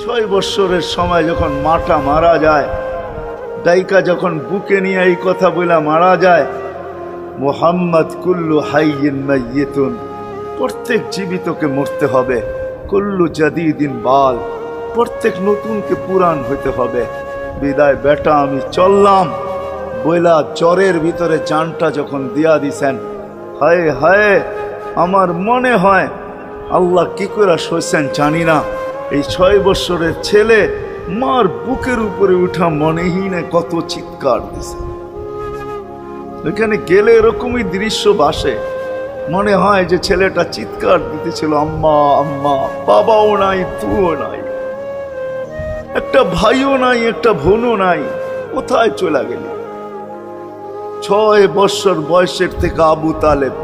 6 বৎসরের সময় যখন মাটা মারা যায়, দাইকা যখন বুকে নিয়ে এই কথা বলে মারা যায়, মুহাম্মদ কুল্লু হাইয়িন মাইয়িতুন, প্রত্যেক জীবিতকে মরতে হবে, কুল্লু জাদিদিন বাল, প্রত্যেক নতুনকে পুরান হইতে হবে। বিদায় বেটা আমি চললাম বইলা জ্বরের ভিতরে জানটা যখন দিয়া দিছেন, হায় হায় আমার মনে হয় আল্লাহ কি করে সইছেন জানি না, এই 6 বৎসরের ছেলে মার বুকের উপরে উঠা মনেই না কত চিৎকার দিছে। এখানে গেলে এরকমই দৃশ্য ভাসে, মনে হয় যে ছেলেটা চিৎকার দিতেছিল, আম্মা আম্মা, বাবাও নাই, তুও নাই, একটা ভাইও নাই, একটা বোনও নাই, কোথায় চলে গেল? 6 বৎসর বয়সের থেকে আবু তালেব,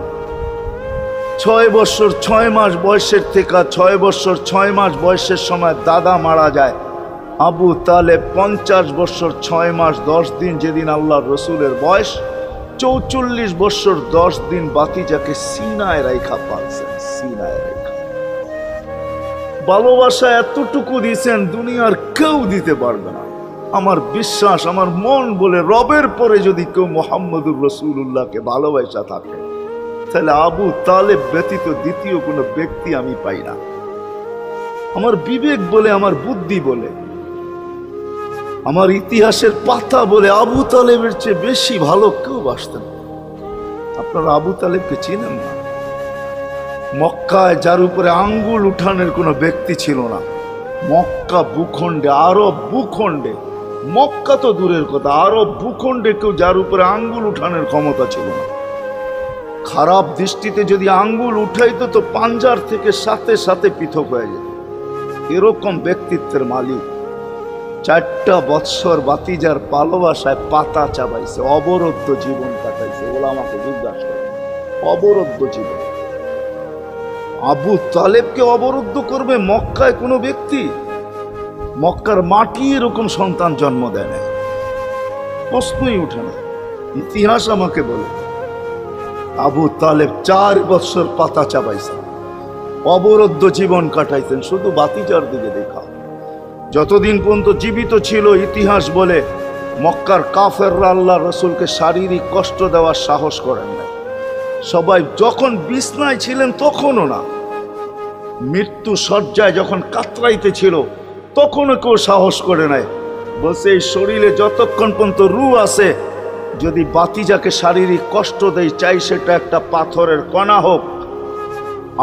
6 বৎসর 6 মাস বয়সের থেকে 6 বৎসর 6 মাস বয়সের সময় দাদা মারা যায়। আবু তালেব 50 বৎসর 6 মাস 10 দিন, যেদিন আল্লাহর রসুলের বয়স 44 বৎসর 10 দিন বাতিজাকে সিনায় রাইখা পালছেন, সিনায় রাইখা। ভালোবাসা এতটুকু দিয়েছেন দুনিয়ার কেউ দিতে পারবে না। আমার বিশ্বাস, আমার মন বলে রবের পরে যদি কেউ মুহাম্মদুর রাসূলুল্লাহকে ভালোবাসা থাকে, তাহলে আবু তালেব ব্যতীত দ্বিতীয় কোনো ব্যক্তি আমি পাই না। আমার বিবেক বলে, আমার বুদ্ধি বলে, আমার ইতিহাসের পাতা বলে আবু তালেবের চেয়ে বেশি ভালো কেউ বাসতেন। আপনারা আবু তালেবকে চিনেন না? মক্কায় যার উপরে আঙ্গুল উঠানের কোনো ব্যক্তি ছিল না। মক্কা ভূখণ্ডে, আরব ভূখণ্ডে, মক্কা তো দূরের কথা, আরব ভূখণ্ডে কেউ যার উপরে আঙ্গুল উঠানের ক্ষমতা ছিল না। খারাপ দৃষ্টিতে যদি আঙ্গুল উঠাইতো তো পাঞ্জার থেকে সাথে সাথে পৃথক হয়ে যেত। এরকম ব্যক্তিত্বের মালিক। 4টা বৎসর বাতিজার ভালোবাসায় পাতা চাবাইছে, অবরুদ্ধ জীবন কাটাইছে। ওলামাকে জিজ্ঞাসা করে, অবরুদ্ধ জীবন। আবু তালেবকে অবরুদ্ধ করবে মক্কায় কোনো ব্যক্তি? মক্কার মাটি এরকম সন্তান জন্ম দেয় না, প্রশ্নই উঠে না। ইতিহাস আমাকে বলে আবু তালেব 4 বৎসর পাতা চাবাইছেন, অবরুদ্ধ জীবন কাটাইছেন। শুধু বাতিজার দিকে দেখা, যতদিন পর্যন্ত জীবিত ছিল ইতিহাস বলে মক্কার কাফেররা আল্লাহ রসুলকে শারীরিক কষ্ট দেওয়ার সাহস করেন না। সবাই যখন বিছনায় ছিলেন তখনও না, মৃত্যু শয্যায় যখন কাতরাইতে ছিল তখনও কেউ সাহস করে নাই। বলছে এই শরীরে যতক্ষণ পর্যন্ত রূহ আছে, যদি বাতিজাকে শারীরিক কষ্ট দেয়, চাই সেটা একটা পাথরের কণা হোক,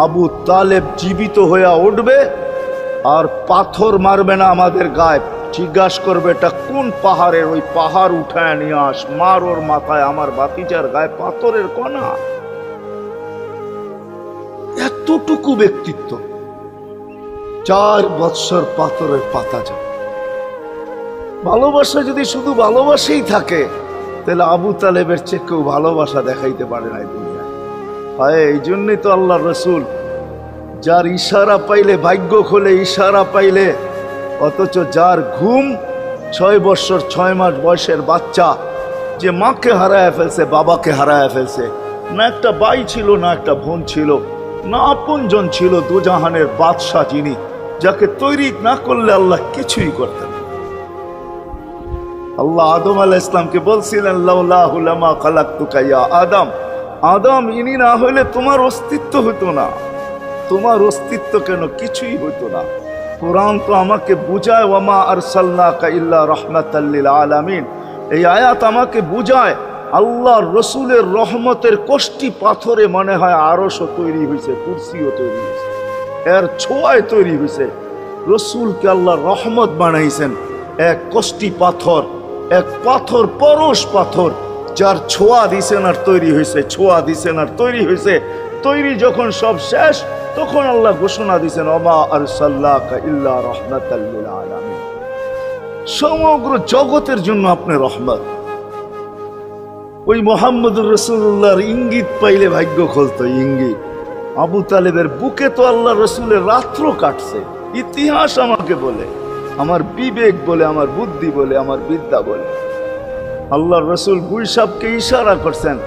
আবু তালেব জীবিত হয়ে উঠবে আর পাথর মারবে না আমাদের গায়ে। জিজ্ঞাসা করবে এটা কোন পাহাড়ের, ওই পাহাড় উঠায় নিয়ে আস, মার ওর মাথায়, আমার বাতিজার গায়ে পাথরের কণা। এতটুকু ব্যক্তিত্ব। 4 বৎসর পাথরের পাতা যাবে। ভালোবাসা যদি শুধু ভালোবাসাই থাকে, তাহলে আবু তালেবের চেয়ে কেউ ভালোবাসা দেখাইতে পারে না দুনিয়ায়। হয় এই জন্যই তো আল্লাহ রসুল, যার ইশারা পাইলে ভাগ্য খোলে, ইশারা পাইলে, অথচ যার ঘুম 6 বৎসর 6 মাস বয়সের বাচ্চা, যে মাকে হারায় ফেলছে, বাবাকে হারায় ফেলছে, না একটা ভাই ছিল, না একটা বোন ছিল, না আপনজন ছিল, দুজাহানের বাদশাহ যিনি, যাকে তৈরি না করলে আল্লাহ কিছুই করতেন। আল্লাহ আদম আলাইহিস সালামকে বলছিলেন, লাউলাহু লামা খালাকতুকা ইয়া আদম, আদম ইনি না হইলে তোমার অস্তিত্ব হতো না। তোমার অস্তিত্ব কেন, কিছুই হতো না। কোরআন তো আমাকে বুঝায়, ওয়ামা আরসালনাকা ইল্লা রাহমাতাল লিল আলামিন। এই আয়াত আমাকে বুঝায় আল্লাহর রসুলের রহমতের কোষ্টি পাথরে মনে হয় আরশও তৈরি হয়েছে, কুরসিও তৈরি হয়েছে, এর ছোঁয়ায় তৈরি হয়েছে। রসুলকে আল্লাহ রহমত বানাইছেন, এক কোষ্টি পাথর, এক পাথর, পরশ পাথর, যার ছোঁয়া দিছেন আর তৈরি হয়েছে, ছোঁয়া দিছেন আর তৈরি হয়েছে। তৈরি যখন সব শেষ, তখন আল্লাহ ঘোষণা দিছেন, ওমা আরসালনাকা ইল্লা রাহমাতাল লিল আলামিন। সমগ্র জগতের জন্য আপনি রহমত। ওই মুহাম্মদুর রাসূলুল্লাহর ইঙ্গিত পাইলে ভাগ্য খুলতো, ইঙ্গিত। আবু তালেবের বুকে তো আল্লাহ রসুলের রাত্র কাটছে। ইতিহাস আমাকে বলে, আমার বিবেক বলে, আমার বুদ্ধি বলে, আমার বিদ্যা বলে। আল্লাহ রসুল গুলশাবকে ইশারা করছেন,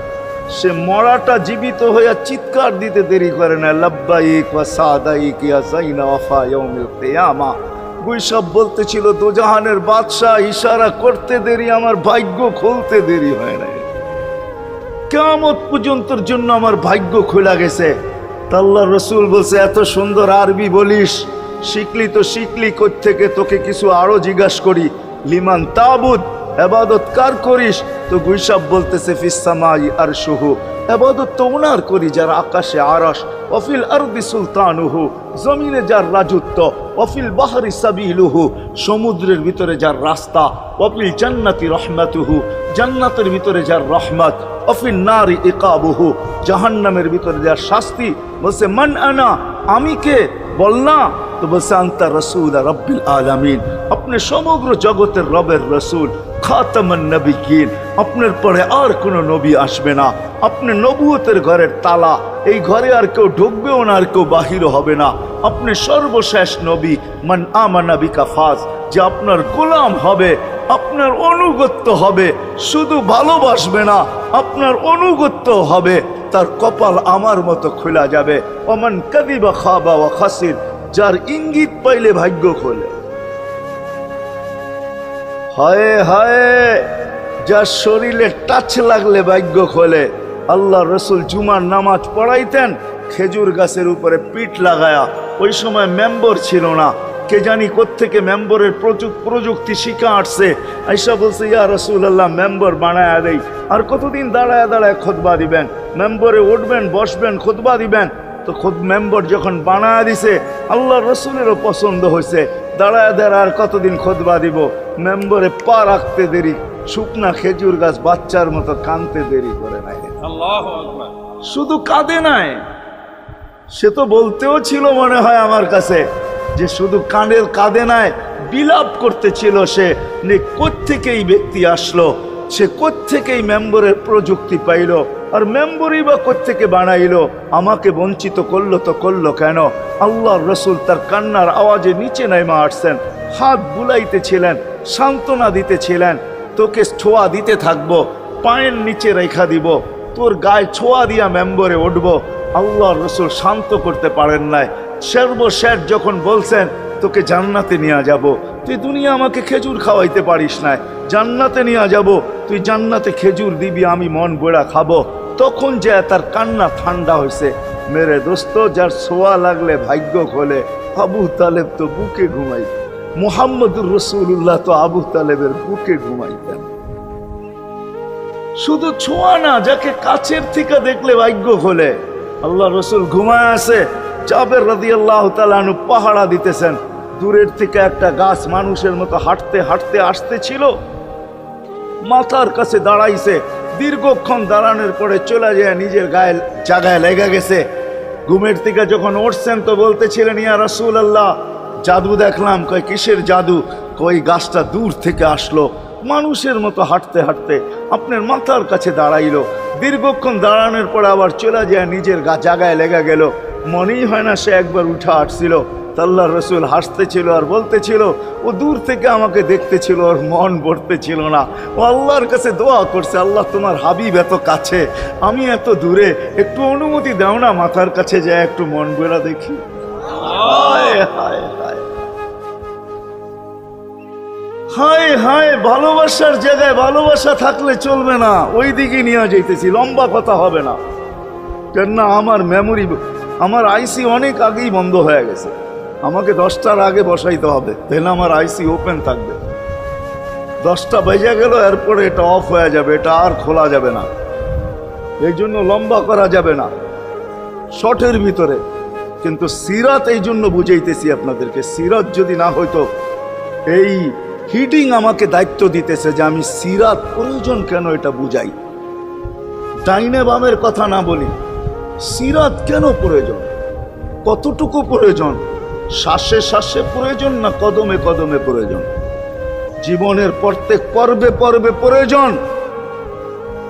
সে মরাটা জীবিত হইয়া চিৎকার দিতে দেরি করে না, লাব্বাইক ওয়া সাদাইক ইয়া যাইনা ওয়াফা ইয়াউমিল কিয়ামা। গুইসাব বলতেছিল দোজাহানের বাদশাহ ইশারা করতে দেরি, আমার ভাগ্য খুলতে দেরি হয় নাই, কিয়ামত পর্যন্তর জন্য আমার ভাগ্য খোলা গেছে। আল্লাহর রাসূল বলছে এত সুন্দর আরবি বলিস, শিখলি তো শিখলি কোত্থেকে, তোকে কিছু আরো জিজ্ঞাসা করি, লিমান তাবুদ, ইবাদত কার করিস? তো গুইসাব বলতেছে ফিস সামাই আরশুহু, ইবাদত তো ওনার করি যার আকাশে আরশ, ওয়াফিল আরদি সুলতানুহু, জমিনে যার রাজত্ব, ওয়াফিল বাহরি সাবিলুহু, সমুদ্রের ভিতরে যার রাস্তা, ওয়াফিল জান্নাতি রহমাতুহু, জান্নাতের ভিতরে যার রহমত, ওয়াফিল নারি ইকাবুহু, জাহান্নামের ভিতরে যার শাস্তি। বলছে মান আনা, আমি কে? বল না। তো বলছে আনতা রাসূল রাব্বিল আলামিন, আপনি সমগ্র জগতের রবের রাসূল, খাতামান নবিয়্যিন, আপনার পরে আর কোনো নবী আসবে না, আপনি নবুয়তের ঘরের তালা, এই ঘরে আর কেউ ঢুকবেও না, আর কেউ বাহির হবে না, আপনি সর্বশেষ নবী। মান আমানা বিকা ফাজ, যে আপনার গোলাম হবে, আপনার অনুগত্য হবে, শুধু ভালোবাসবে না, আপনার অনুগত্য হবে, তার কপাল আমার মতো খোলা যাবে। ওমান কাযিবা খাবা ওয়া খাসির, যার ইঙ্গিত পাইলে ভাগ্য খোলে। হায় হায়, যার শরীরে টাচ লাগলে ভাগ্য খোলে। আল্লাহ রসুল জুমার নামাজ পড়াইতেন খেজুর গাছের উপরে পিঠ লাগায়া। ওই সময় মেম্বর ছিল না, কে জানি কোত্থেকে মেম্বরের প্রযুক্তি শিখা আসছে। আইসা বলছে ইয়া রাসূলুল্লাহ, মেম্বর বানায়া দেই। আর কতদিন দাঁড়ায় দাঁড়ায় খুতবা দিবেন, মেম্বরে উঠবেন বসবেন খুতবা দিবেন। তো মেম্বর যখন বানায়া দিছে, আল্লাহ রসুলেরও পছন্দ হয়েছে, দাঁড়ায় দাঁড়ায় আর কতদিন খুতবা দিব। মেম্বরে পা রাখতে দেরি, শুকনা খেজুর গাছ বাচ্চার মতো কাঁদতে দেরি করে নাই। আল্লাহু আকবার। শুধু কাঁদে নাই, সে তো বলতেও ছিল মনে হয় আমার কাছে যে শুধু কাঁদে নাই, বিলাপ করতেছিল সে, কোত্থেকে এই ব্যক্তি আসলো, সে কোত্থেকেই মেম্বরের প্রযুক্তি পাইল, আর মেম্বরই বা কোত্থেকে বানাইলো, আমাকে বঞ্চিত করলো তো করলো কেন? আল্লাহর রসুল তার কান্নার আওয়াজে নিচে নাইমা আসছেন, হাত বুলাইতেছিলেন, সান্ত্বনা দিতেছিলেন, তোকে ছোঁয়া দিতে থাকবো, পায়ের নিচে রেখা দিব, তোর গায়ে ছোঁয়া দিয়া মেম্বরে উঠবো। আল্লাহর রসুল শান্ত করতে পারেন নাই। সর্বশেষ যখন বলছেন তোকে জান্নাতে নিয়ে যাব, তুই দুনিয়া আমাকে খেজুর খাওয়াইতে পারিস না, জান্নাতে নিয়ে যাব, তুই জান্নাতে খেজুর দিবি, আমি মন বড়া খাবো। তখন যে তার কান্না ঠান্ডা হয়েছে। মেরে দোস্ত, যার ছোঁয়া লাগলে ভাগ্য খোলে। আবু তালেব তো বুকে ঘুমাইতেন, মুহাম্মদুর রাসূলুল্লাহ তো আবু তালেবের বুকে ঘুমাইতেন। শুধু ছোঁয়া না, যাকে কাছের থেকে দেখলে ভাগ্য খোলে। আল্লাহ রসুল ঘুমায় আছে, জাবের রাদিয়াল্লাহু তাআলা আনহু পাহারা দিতেছেন। দূরের থেকে একটা গাছ মানুষের মতো হাঁটতে হাঁটতে আসতেছিল, মাথার কাছে দাঁড়াইছে। দীর্ঘক্ষণ দাঁড়ানোর পরে চলে যায়, নিজের গায়ে জায়গায় লেগে গেছে। ঘুমের থেকে যখন উঠছেন তো বলতেছিলেন ইয়া রাসূলুল্লাহ, জাদু দেখলাম। কয় কিসের জাদু? কই গাছটা দূর থেকে আসলো, মানুষের মতো হাঁটতে হাঁটতে আপনার মাথার কাছে দাঁড়াইলো। দীর্ঘক্ষণ দাঁড়ানোর পরে আবার চলে যায়, নিজের জায়গায় লেগে গেল। মনেই হয় না সে একবার উঠে আসছিল। আল্লাহর রসুল হাসতেছিল আর বলতেছিল, ও দূর থেকে আমাকে দেখতেছিল, ওর মন ভরতেছিল না। ও আল্লাহর কাছে দোয়া করছে, আল্লাহ তোমার হাবিব এত কাছে, আমি এত দূরে, একটু অনুমতি দাও না, মাথার কাছে যায় একটু মন ভরা দেখি। হায় হায় হায় হায় হায়, ভালোবাসার জায়গায় ভালোবাসা থাকলে চলবে না, ওই দিকে নিয়ে যাইতেছি, লম্বা কথা হবে না। কেন না, আমার মেমোরি, আমার আইসি অনেক আগেই বন্ধ হয়ে গেছে, আমাকে 10টার আগে বসাইতে হবে, তাহলে আমার আইসি ওপেন থাকবে। 10টা বেজে গেল, এরপরে এটা অফ হয়ে যাবে, এটা আর খোলা যাবে না। এই জন্য লম্বা করা যাবে না, শর্টের ভিতরে। কিন্তু সিরাত এই জন্য বুঝাইতেছি আপনাদেরকে, সিরাত যদি না হইতো, এই হিডিং আমাকে দায়িত্ব দিতেছে যে আমি সিরাত প্রয়োজন কেন এটা বুঝাই। ডাইনে বামের কথা না বলি, সিরাত কেন প্রয়োজন, কতটুকু প্রয়োজন, শ্বাসে শ্বাসে প্রয়োজন না কদমে কদমে প্রয়োজন, জীবনের প্রত্যেক পর্বে পর্বে প্রয়োজন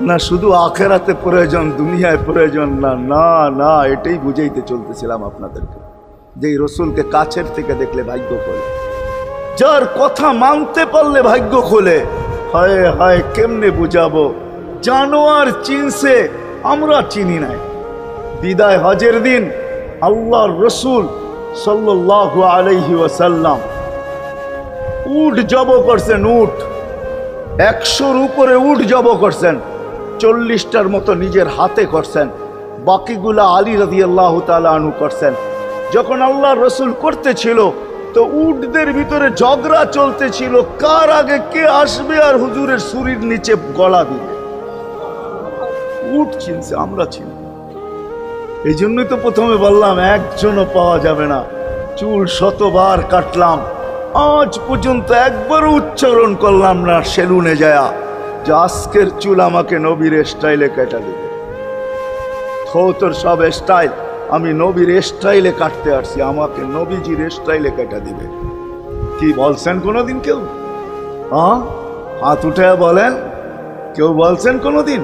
না শুধু আখেরাতে প্রয়োজন, দুনিয়ায় প্রয়োজন না। না না, এটাই বুঝাইতে চলতেছিলাম আপনাদেরকে, যে এই রসুলকে কাছের থেকে দেখলে ভাগ্য খোলে, যার কথা মানতে পারলে ভাগ্য খোলে। হায় হায়, কেমনে বুঝাবো? জানোয়ার চিনছে, আমরা চিনি নাই। বিদায় হজের দিন আল্লাহর রসুল সাল্লাল্লাহু আলাইহি ওয়াসাল্লাম উট জব করছেন, উট 100-র উপরে উট জব করছেন, 40টার মতো নিজের হাতে করছেন, বাকিগুলা আলী রাদিয়াল্লাহু তাআলা আনহু করছেন। যখন আল্লাহ রসুল করতেছিল তো উটদের ভিতরে ঝগড়া চলতেছিল, কার আগে কে আসবে আর হুজুরের ছুরির নিচে গলা দিবে। উট চিনছে, আমরা চিনি। এই জন্যই তো প্রথমে বললাম একজনও পাওয়া যাবে না। চুল শতবার কাটলাম, আজ পর্যন্ত একবারও উচ্চারণ করলাম না সেলুনে যায়া যে আজকের চুল আমাকে নবীর স্টাইলে কেটে দেবে। তোর সব স্টাইল, আমি নবীর স্টাইলে কাটতে আসছি, আমাকে নবীজির স্টাইলে কেটে দিবে। কি বলছেন কোনোদিন কেউ? হাত উঠে বলেন, কেউ বলছেন কোনোদিন?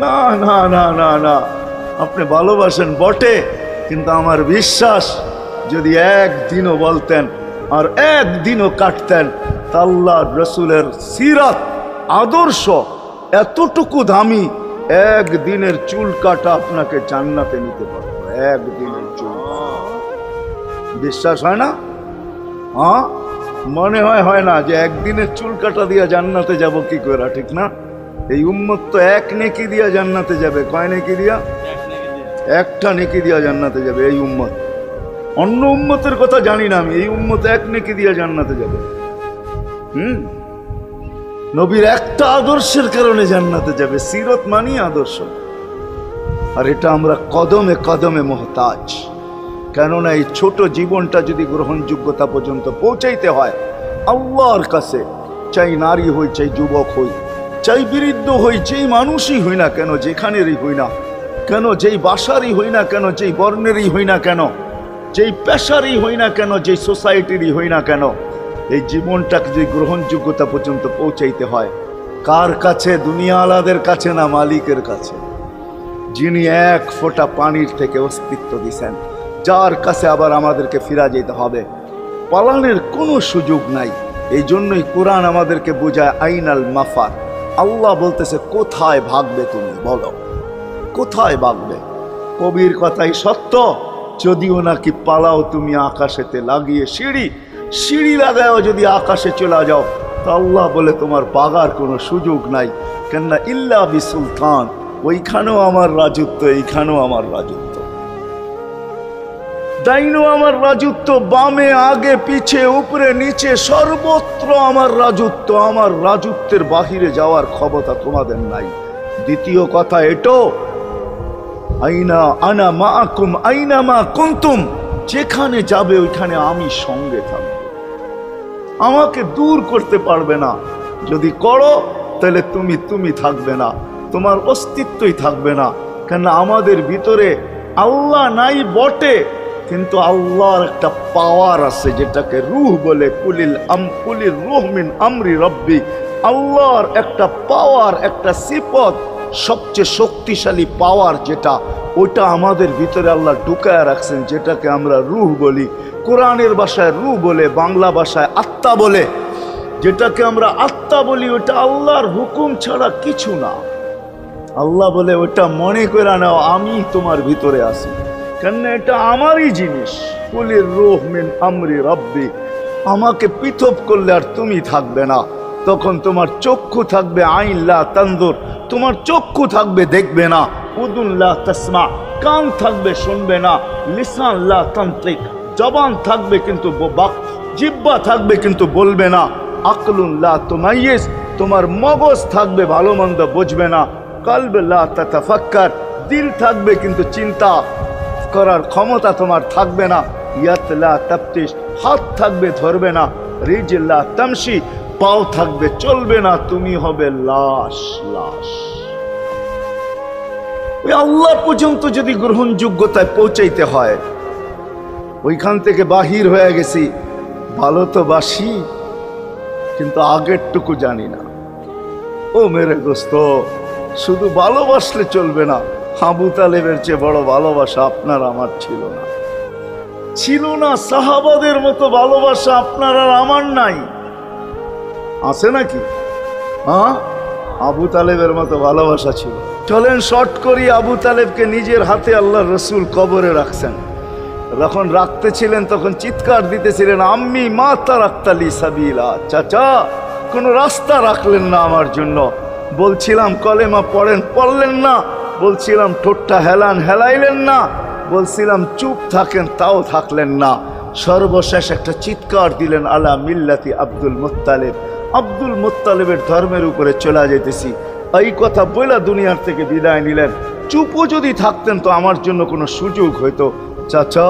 না না না না না। আপনি ভালোবাসেন বটে, কিন্তু আমার বিশ্বাস যদি একদিনও বলতেন আর একদিনও কাটতেন, তা আল্লাহ রসুলের সিরাত আদর্শ এতটুকু দামি, একদিনের চুল কাটা আপনাকে জান্নাতে নিতে পারবে। একদিনের চুল বিশ্বাস হয় না? মনে হয় না যে একদিনের চুল কাটা দিয়া জান্নাতে যাব কি করে, ঠিক না? এই উম্মত তো এক নেকি দিয়া জান্নাতে যাবে। কয় নেকি দিয়া? একটা নেকি দিয়া জান্নাতে যাবে এই উম্মত। অন্য উম্মতের কথা জানি না আমি, এই উম্মত এক নেকি দিয়া জান্নাতে যাবে। নবীর একটা আদর্শের কারণে জান্নাতে যাবে। সিরত মানি আদর্শ। আর এটা আমরা কদমে কদমে মুহতাজ। কেননা এই ছোট জীবনটা যদি গ্রহণযোগ্যতা পর্যন্ত পৌঁছাইতে হয় আল্লাহর কাছে, চাই নারী হই, চাই যুবক হই, চাই বৃদ্ধ হই, যেই মানুষই হই না কেন, যেখানেরই হই না কেন, যেই বাসারই হই না কেন, যেই বর্ণেরই হই না কেন, যেই পেশারই হই না কেন, যেই সোসাইটিরই হই না কেন, এই জীবনটাকে যদি গ্রহণযোগ্যতা পর্যন্ত পৌঁছাইতে হয় কার কাছে? দুনিয়া আলাদের কাছে না, মালিকের কাছে, যিনি এক ফোঁটা পানির থেকে অস্তিত্ব দিছেন, যার কাছে আবার আমাদেরকে ফিরা যেতে হবে। পালানের কোনো সুযোগ নাই। এই জন্যই কোরআন আমাদেরকে বোঝায় আইনাল মাফার। আল্লাহ বলতেছে কোথায় ভাগবে তুমি, বলো কোথায় ভাগবে? কবির কথাই সত্য, যদিও নাকি পালাও তুমি আকাশেতে লাগিয়ে সিঁড়ি লাগাও, যদি আকাশে চলে যাও তা আল্লাহ বলে তোমার বাগার কোনো সুযোগ নাই। কেননা ইল্লা বি সুলতান, ওইখানেও আমার রাজত্ব, এইখানেও আমার রাজত্ব, ডাইনো আমার রাজত্ব, বামে আগে পিছে উপরে নিচে সর্বত্র আমার রাজত্ব। আমার রাজত্বের বাহিরে যাওয়ার ক্ষমতা তোমাদের নাই। দ্বিতীয় কথা এটো, আইনা আনা মাআকুম আইনা মা কুনতুম, যেখানে যাবে ওইখানে আমি সঙ্গে থাকব। আমাকে দূর করতে পারবে না। যদি করো তাহলে তুমি থাকবে না, তোমার অস্তিত্বই থাকবে না। কেন আমাদের ভিতরে আল্লাহ নাই বটে, কিন্তু আল্লাহর একটা পাওয়ার আছে যেটাকে রূহ বলে। কুলির রূহ মিন আমরি রব্বি। আল্লাহর একটা পাওয়ার, একটা সিফত, সবচেয়ে শক্তিশালী পাওয়ার যেটা, ওটা আমাদের ভিতরে আল্লাহ ঢুকায় রাখছেন, যেটাকে আমরা রূহ বলি। কোরআনের ভাষায় রূহ বলে, বাংলা ভাষায় আত্মা বলে। যেটাকে আমরা আত্মা বলি ওটা আল্লাহর হুকুম ছাড়া কিছু না। আল্লাহ বলে ওটা মনে করে নাও আমি তোমার ভিতরে আছি, কেন এটা আমারই জিনিস। কুলির রূহ মিন আমরি রব্বি। আমাকে পৃথক করলে আর তুমি থাকবে না। তখন তোমার চক্ষু থাকবে আইন লা তানজুর, তোমার চক্ষু থাকবে দেখবে না। উদুন লা তাসমা, কান থাকবে শুনবে না। লিসান লা তানতিক, জবান থাকবে কিন্তু জিহ্বা থাকবে কিন্তু বলবে না। আকলুন লা তুমাইয়িজ, তোমার মগজ থাকবে ভালো মন্দ বুঝবে না। কলব লা তাতাফাক্কার, দিল থাকবে কিন্তু চিন্তা করার ক্ষমতা তোমার থাকবে না। ইয়াত লা তাফতিশ, হাত থাকবে ধরবে না। রিজল লা তামশি, পাও থাকবে চলবে না। তুমি হবে লাশ। ওই আল্লাহ পর্যন্ত যদি গ্রহণযোগ্যতায় পৌঁছাইতে হয়, ওইখান থেকে বাহির হয়ে গেছি। ভালো তো বাসি, কিন্তু আগেরটুকু জানি না। ও মেরে দোস্ত, শুধু ভালোবাসলে চলবে না। আবু তালেবের চেয়ে বড় ভালোবাসা আপনার আমার ছিল না। সাহাবাদের মতো ভালোবাসা আপনার আর আমার নাই। আছে নাকি? আবু তালেবের মতো ভালোবাসা ছিল। চলেন শর্ট করি। আবু তালেবকে নিজের হাতে আল্লাহ রসুল কবরে রাখছেন। যখন রাখতেছিলেন তখন চিৎকার দিতেছিলেন, আম্মি মা তারাক্তালি সাবিলা, চাচা কোনো রাস্তা রাখলেন না আমার জন্য। বলছিলাম কলেমা পড়েন, পড়লেন না। বলছিলাম ঠোঁটটা হেলান, হেলাইলেন না। বলছিলাম চুপ থাকেন, তাও থাকলেন না। সর্বশেষ একটা চিৎকার দিলেন, আলা মিল্লাতি আব্দুল মুত্তালিব, আব্দুল মুত্তালিবের ধর্মের উপরে চলে যেতেছি। এই কথা বইলা দুনিয়ার থেকে বিদায় নিলেন। চুপও যদি থাকতেন তো আমার জন্য কোনো সুযোগ হইতো। চাচা,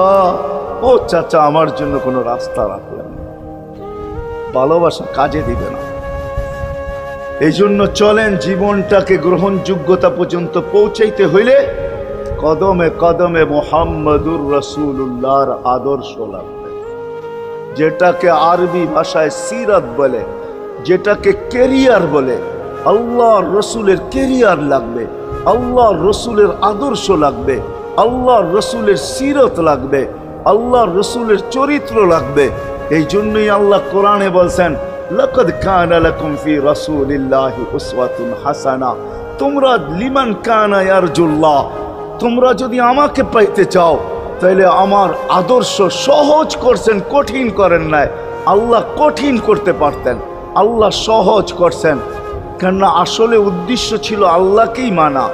ও চাচা, আমার জন্য কোনো রাস্তা রাখলেন না। ভালোবাসা কাজে দিবে না। এই জন্য চলেন, জীবনটাকে গ্রহণযোগ্যতা পর্যন্ত পৌঁছাইতে হইলে কদমে কদমে মুহাম্মদুর রাসূলুল্লাহর আদর্শ লাগবে, যেটাকে আরবি ভাষায় সিরাত বলে, যেটাকে কেরিয়ার বলে। আল্লাহর রসুলের কেরিয়ার লাগবে, আল্লাহর রসুলের আদর্শ লাগবে, আল্লাহর রসুলের সিরত লাগবে, আল্লাহর রসুলের চরিত্র লাগবে। এই জন্যই আল্লাহ কোরআনে বলছেন, লাকাদ কানা লাকুম ফি রাসূলিল্লাহি উসওয়াতুন হাসানা, তোমরা লিমান কানা ইয়ারজুল্লাহ, তোমরা যদি আমাকে পাইতে চাও তাহলে আমার আদর্শ সহজ করছেন, কঠিন করেন নাই। আল্লাহ কঠিন করতে পারতেন, আল্লাহ সহজ করছেন। কেননা আসলে উদ্দেশ্য ছিল আল্লাহকেই মানা,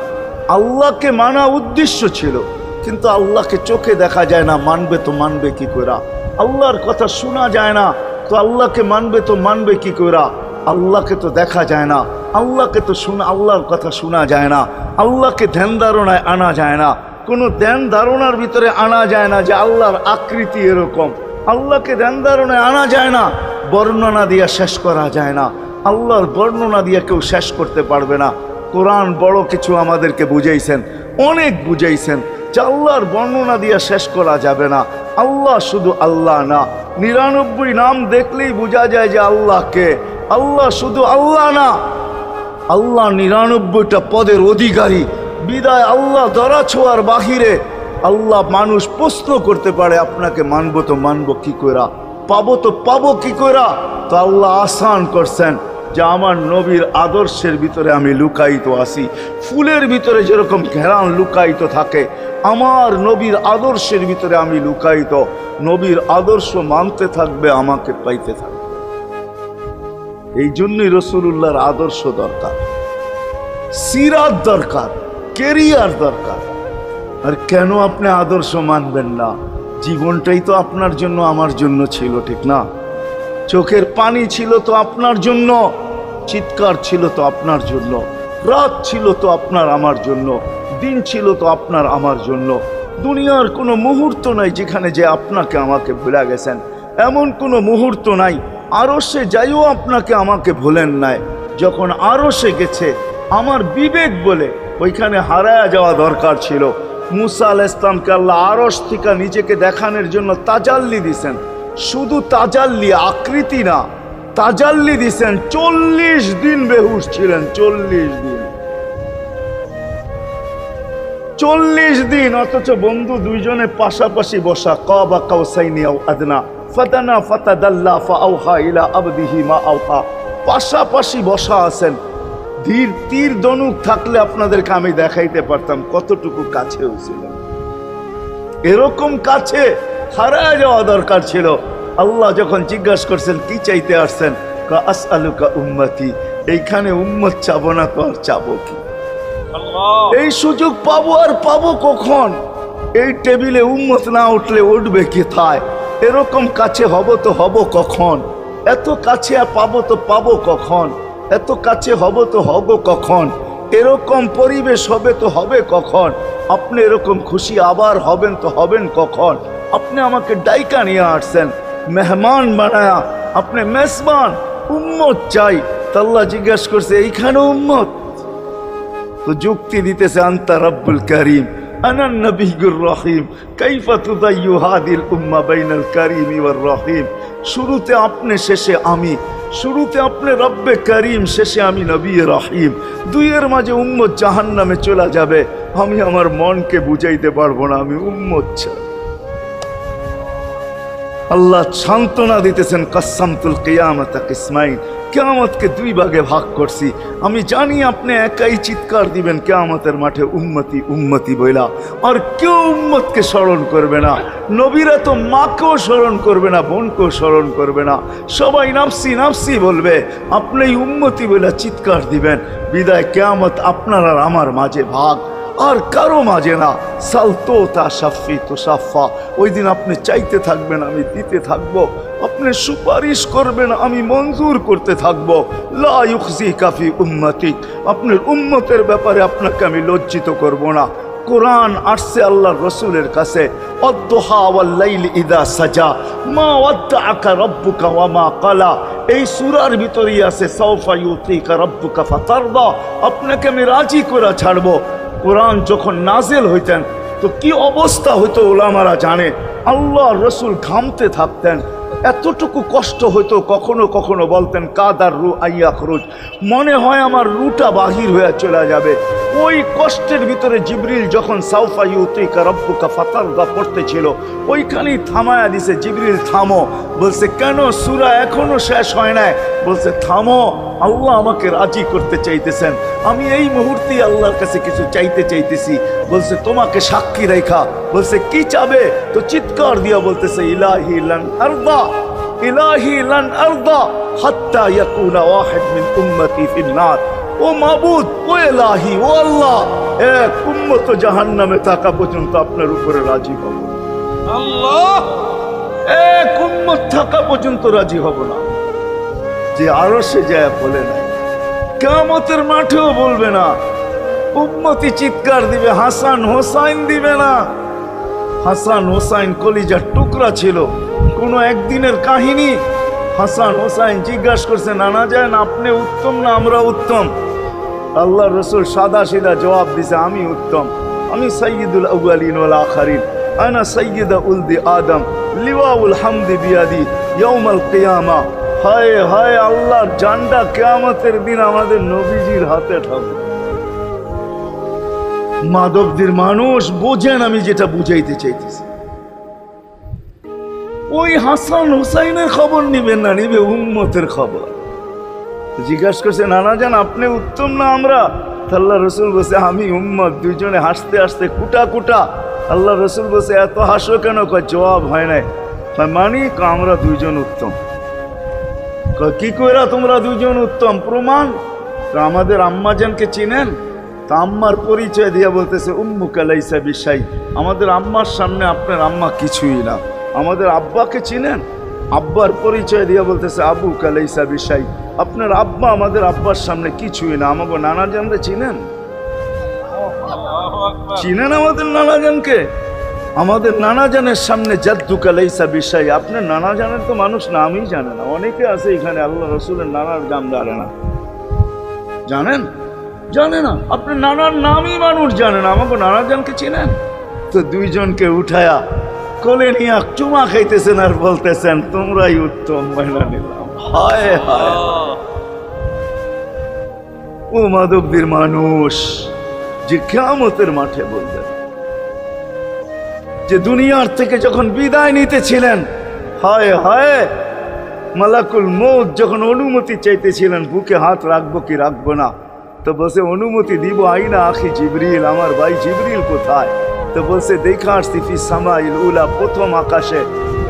আল্লাহকে মানা উদ্দেশ্য ছিল। কিন্তু আল্লাহকে চোখে দেখা যায় না, মানবে তো মানবে কি করে? আল্লাহর কথা শোনা যায় না, তো আল্লাহকে মানবে তো মানবে কি করে? আল্লাহকে তো দেখা যায় না, আল্লাহকে তো আল্লাহর কথা শোনা যায় না, আল্লাহকে ধ্যান ধারণায় আনা যায় না, কোনো ধ্যান ধারণার ভিতরে আনা যায় না যে আল্লাহর আকৃতি এরকম। আল্লাহকে ধ্যান ধারণায় আনা যায় না, বর্ণনা দিয়া শেষ করা যায় না। আল্লাহর বর্ণনা দিয়ে কেউ শেষ করতে পারবে না। কোরআন বড় কিছু আমাদেরকে বুঝাইছেন, অনেক বুঝাইছেন যে আল্লাহর বর্ণনা দিয়ে শেষ করা যাবে না। আল্লাহ শুধু আল্লাহ না, 99 নাম দেখলেই বোঝা যায় যে আল্লাহকে। আল্লাহ শুধু আল্লাহ না, আল্লাহ 99টা পদের অধিকারী। বিদায় আল্লাহ ধরা ছোঁয়ার বাহিরে আল্লাহ মানুষ প্রশ্ন করতে পারে, আপনাকে মানবো তো মানবো কি কইরা, পাবো তো পাবো কি কইরা? তো আল্লাহ আসান করছেন যে আমার নবীর আদর্শের ভিতরে আমি লুকায়িত আছি। ফুলের ভিতরে যেরকম ঘেরান লুকায়িত থাকে, আমার নবীর আদর্শের ভিতরে আমি লুকায়িত। নবীর আদর্শ মানতে থাকবে, আমাকে পাইতে থাকবে। এই জন্যই রাসূলুল্লাহর আদর্শ দরকার, সিরাত দরকার, কেরিয়ার দরকার। আর কেন আপনি আদর্শ মানবেন না? জীবনটাই তো আপনার জন্য আমার জন্য ছিল, ঠিক না? চোখের পানি ছিল তো আপনার জন্য, চিৎকার ছিল তো আপনার জন্য, রাত ছিল তো আপনার আমার জন্য, দিন ছিল তো আপনার আমার জন্য। দুনিয়ার কোনো মুহূর্ত নাই যেখানে যে আপনাকে আমাকে ভুলে গেছেন, এমন কোনো মুহূর্ত নাই। আরশে যাইও আপনাকে আমাকে ভুলেন নাই। যখন আরশে গেছে আমার বিবেক বলে ওইখানে হারায়া যাওয়া দরকার ছিল। মুসা আলাইহিস সালামকে আল্লাহ আরশ থেকে নিজেকে দেখানোর জন্য তাজাল্লি দিছেন। শুধু তাজাল্লি, আকৃতি না, তাজাল্লি দিছেন। 40 দিন বেহুশ ছিলেন, 40 দিন, 40 দিন। অথচ বন্ধু দুইজনে পাশাপাশি বসা, কাবা কাউসাইনি আও আদনা ফাদানা ফাতাদাল্লা ফাআওহা ইলা আবদিহি মা আওহা, পাশাপাশি বসা আছেন। ধীর তীর ধনুক থাকলে আপনাদেরকে আমি দেখাইতে পারতাম কতটুকু কাছে ছিলেন। এরকম কাছে হারায় যাওয়া দরকার ছিল। আল্লাহ যখন জিজ্ঞাসা করছেন কি চাইতে আসছেন, আসআলুকা উম্মতি, এইখানে উম্মত চাবো না তো আর চাবো কি? এই সুযোগ পাবো আর পাবো কখন? এই টেবিলে উম্মত না উঠলে উঠবে কোথায়? এরকম কাছে হব তো হব কখন? এত কাছে পাবো তো পাবো কখন? এত কাছে হব তো হব কখন? এরকম পরিবেশ হবে তো হবে কখন? আপনি এরকম খুশি আবার হবেন তো হবেন কখন? আপনি আমাকে ডাইকা নিয়ে আসছেন, মেহমান বানায়া, আপনি মেজবান, উম্মত চাই। আল্লাহ জিজ্ঞাসা করছে এইখানে উম্মত? তো যুক্তি দিতেছে, আনতা রব্বুল করিম আনান নবিয়্যুর রহিম কাইফা তুদাইয়ু হাদিল উম্মাহ বাইনাল কারীমি ওয়ার রহিম। শুরুতে আপনি, শেষে আমি। শুরুতে আপনি রব্বে করিম, শেষে আমি নবী রহিম। দুইয়ের মাঝে উম্মত জাহান্নামে চলে যাবে। আমি আমার মনকে বুঝাইতে পারবো না, আমি উম্মত চাই। আল্লাহ সান্ত্বনা দিতেছেন, কাসসামতুল কিয়ামাতা কিসমাইন, কিয়ামতকে দুই ভাগে ভাগ করছি। আমি জানি আপনি একাই চিৎকার দিবেন কিয়ামতের মাঠে উম্মতি উম্মতি বইলা, আর কেউ উম্মতকে স্মরণ করবে না। নবীরা তো মাকেও স্মরণ করবে না, বোনকেও স্মরণ করবে না, সবাই নাফসি নাফসি বলবে। আপনি উম্মতি বইলা চিৎকার দিবেন। বিদায় কিয়ামত আপনার আর আমার মাঝে ভাগ, আর কারো মাঝে না। সালতো তা সাফি তো সাফা, ওই দিন আপনি চাইতে থাকবেন, আমি দিতে থাকবো। আপনি সুপারিশ করবেন, আমি মঞ্জুর করতে থাকবো। লা ইউখজি কাফি উম্মতি, আপনার উম্মতের ব্যাপারে আপনাকে আমি লজ্জিত করব না। কোরআন আসছে আল্লাহর রসুলের কাছে, অদ্দুহা ওয়াল লাইলি ইদা সাজা মা ওয়াদ্দাআকা রাব্বুকা ওয়া মা ক্বালা। এই সূরার ভিতরেই আছে সাওফা ইউতিকা রাব্বুকা ফাতারদা, আপনাকে আমি রাজি করে ছাড়বো। কোরআন যখন নাজেল হইতেন তো কি অবস্থা হইতো ওলামারা জানে। আল্লাহ রসুল ঘামতে থাকতেন, এতটুকু কষ্ট হইতো, কখনো কখনো বলতেন কাদার রু আইয়া খরুজ, মনে হয় আমার রুটা বাহির হয়ে চলে যাবে। ওই কষ্টের ভিতরে জিবরিল যখন সাউফা ইউতিকা রাব্বুকা ফাতারদা পড়তেছিল, ওইখানেই থামায়া দিছে, জিবরিল থামো। বলছে কেন, সূরা এখনো শেষ হয় নাই। বলছে থামো, আল্লাহ আমাকে রাজি করতে চাইতেছেন, আমি এই মুহূর্তে আল্লাহর কাছে কিছু চাইতে চাইতেছি। বলছে তোমাকে সাক্ষী রেখা। বলছে কি চাবে? তো চিৎকার দিয়া বলতেছে ইলাহি লান আরদা, ইলাহি লান আরদা হাত্তা ইয়াকুনা ওয়াহিদ মিন উম্মতি ফিন নার। ও মাবুদ, ও ইলাহি, ও আল্লাহ, এক উম্মত জাহান্নামে থাকা পর্যন্ত আপনার উপরে রাজি হব আল্লাহ, এক উম্মত থাকা পর্যন্ত রাজি হব না। যে আরশে যায় বলে না, কিয়ামতের মাঠেও বলবে না। উম্মতি চিৎকার দিবে, হাসান হোসাইন দিবে না। হাসান হোসাইন কলিজার টুকরা ছিল, কোনো একদিনের কাহিনী। হাসান হোসাইন জিজ্ঞাসা করছে, নানা যান আপনি উত্তম না আমরা উত্তম? আল্লাহ রসুল সাদা সিধা জবাব দিছে, আমি উত্তম, আমি সাইয়্যিদুল আউয়ালিন ওয়াল আখিরিন, আনা সাইয়্যিদা উলদি আদম, লিওয়াউল হামদি বিয়াদি ইয়াউমাল কিয়ামা। হায় হায়, আল্লাহর জান্ডা কিয়ামতের দিন আমাদের নবীজির হাতে থাকবে। মাধবদীর মানুষ বোঝেন আমি যেটা বুঝাইতে চাইতেছি। ওই হাসান হুসাইনের খবর নিবেন না, নিবে উম্মতের খবর। জিজ্ঞাসা করছে, নানা জান আপনি উত্তম না আমরা? আল্লাহ রসুল বলছে আমি উম্মত। দুইজনে হাসতে হাসতে কুটা কুটা। আল্লাহ রসুল বলছে এত হাসো কেন? কয় জবাব হয় নাই। মানি আমরা দুইজন উত্তম। কি কইরা তোমরা দুইজন উত্তম? প্রমাণ। আমাদের আম্মাজানকে চিনেন? তা আম্মার পরিচয় দিয়া বলতেছে উম্মুকা লাইসা বিশাই, আমাদের আম্মার সামনে আপনার আম্মা কিছুই না। আমাদের আব্বাকে চিনেন? আব্বার পরিচয় দিয়া বলতেছে আবুকা লাইসা বিশাই, আপনার আব্বা আমাদের আব্বার সামনে কিছুই না। আমাকে নানাজানরে চিনেন? চিনেন আমাদের নানাজানকে? আমাদের নানাজানের সামনে জাদ্দুকা লাইসা বিশাই, আপনার নানাজানের তো মানুষ নামই জানে না। অনেকে আছে এখানে আল্লাহ রসুলের নানার নাম জানে না। জানেন? জানে না। আপনার নানার নামই মানুষ জানে না। আমাকে নানাজানকে চিনেন? তো দুইজনকে উঠায়া কোলে নিয়ে চুমা খাইতেছেন আর বলতেছেন তোমরাই উত্তম। মহিলা নিলাম। হায় হায়, ও মাধবদীর মানুষ যে কিয়ামতের মাঠে বলবেন, যে দুনিয়ার থেকে যখন বিদায় নিতেছিলেন, হায় হায়, মালাকুল মউত যখন অনুমতি চাইতেছিলেন বুকে হাত রাখবো কি রাখবো না, তো বলছে অনুমতি দিব। আইনা আখি জিবরিল, আমার ভাই জিবরিল কোথায়? তো বলছে দেখা আসছি ফি সামাইল উলা, প্রথম আকাশে।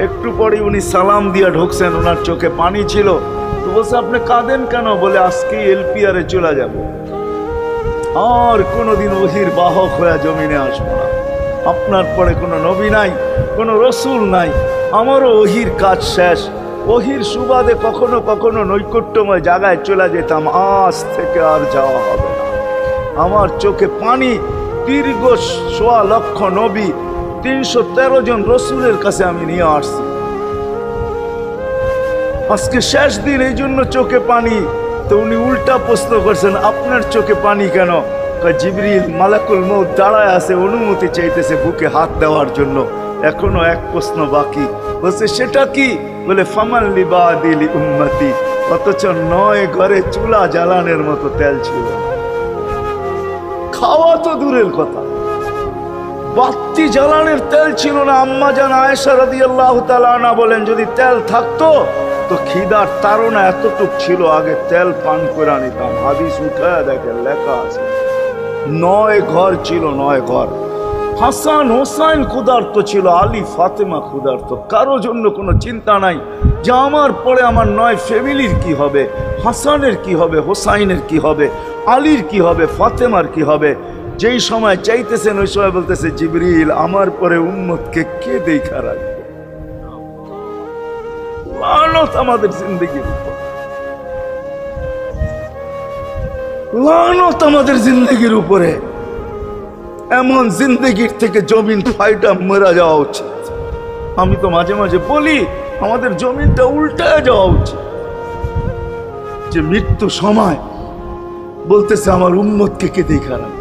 একটু পরে উনি সালাম দিয়া ঢুকছেন, ওনার চোখে পানি ছিল। তো বলছে আপনি কাঁদেন কেন? বলে আজকে এলপিআরে চলে যাব, আর কোনোদিন ওহির বাহক হয়ে জমিনে আসবো না। আপনার পরে কোনো নবী নাই, কোনো রসুল নাই, আমারও ওহির কাজ শেষ। ওহির সুবাদে কখনো কখনো নৈকট্যময় জায়গায় চলে যেতাম, আজ থেকে আর যাওয়া হবে না। আমার চোখে পানি। দীর্ঘ ১.৫ লক্ষ নবী, ৩১৩ জন রসুলের কাছে আমি নিয়ে আসছি। আজকে শেষ দিন, এই জন্য চোখে পানি। তো উনি উল্টা প্রশ্ন করছেন, আপনার চোখে পানি কেন? জিবরিল মালাকুল মউত দাঁড়ায় আছে, অনুমতি চাইতেছে বুকে হাত দেওয়ার জন্য। এখনো এক প্রশ্ন বাকি। বলছে সেটা কি? বলে ফামান লিবাদিলি উম্মতি, অথচ ৯ ঘরে চুলা জ্বালানোর মতো তেল ছিল। খাওয়া তো দূরের কথা, বাতি জ্বালানোর তেল ছিল না। আম্মা জান আয়েশা রাদিয়াল্লাহু তাআলা আনহা বলেন, যদি তেল থাকতো তো খিদার তাড়না এতটুক ছিল, আগে তেল পান করে নিতাম। হাদিস উঠায় দেখেন, লেখা আছে 9 ঘর ছিল, 9 ঘর। হাসান হোসাইন ক্ষুধার্ত ছিল, আলী ফাতেমা ক্ষুধার্ত। কারো জন্য কোনো চিন্তা নাই যে আমার পরে আমার 9 ফ্যামিলির কি হবে, হাসানের কি হবে, হোসাইনের কি হবে, আলীর কি হবে, ফাতেমার কি হবে। যেই সময় চাইতেছেন ওই সময় বলতেছে, জিবরিল আমার পরে উম্মতকে কে দেখা রাখবে। লানত আমাদের জিন্দগির উপর, লানত আমাদের জিন্দগির উপরে। এমন জিন্দগির থেকে জমিন ফাইটা মরা যাওয়া উচিত। আমি তো মাঝে মাঝে বলি আমাদের জমিনটা উল্টায় যাওয়া উচিত, যে মৃত্যু সময় বলতেছে আমার উম্মতকে কে দেখা রাখবে।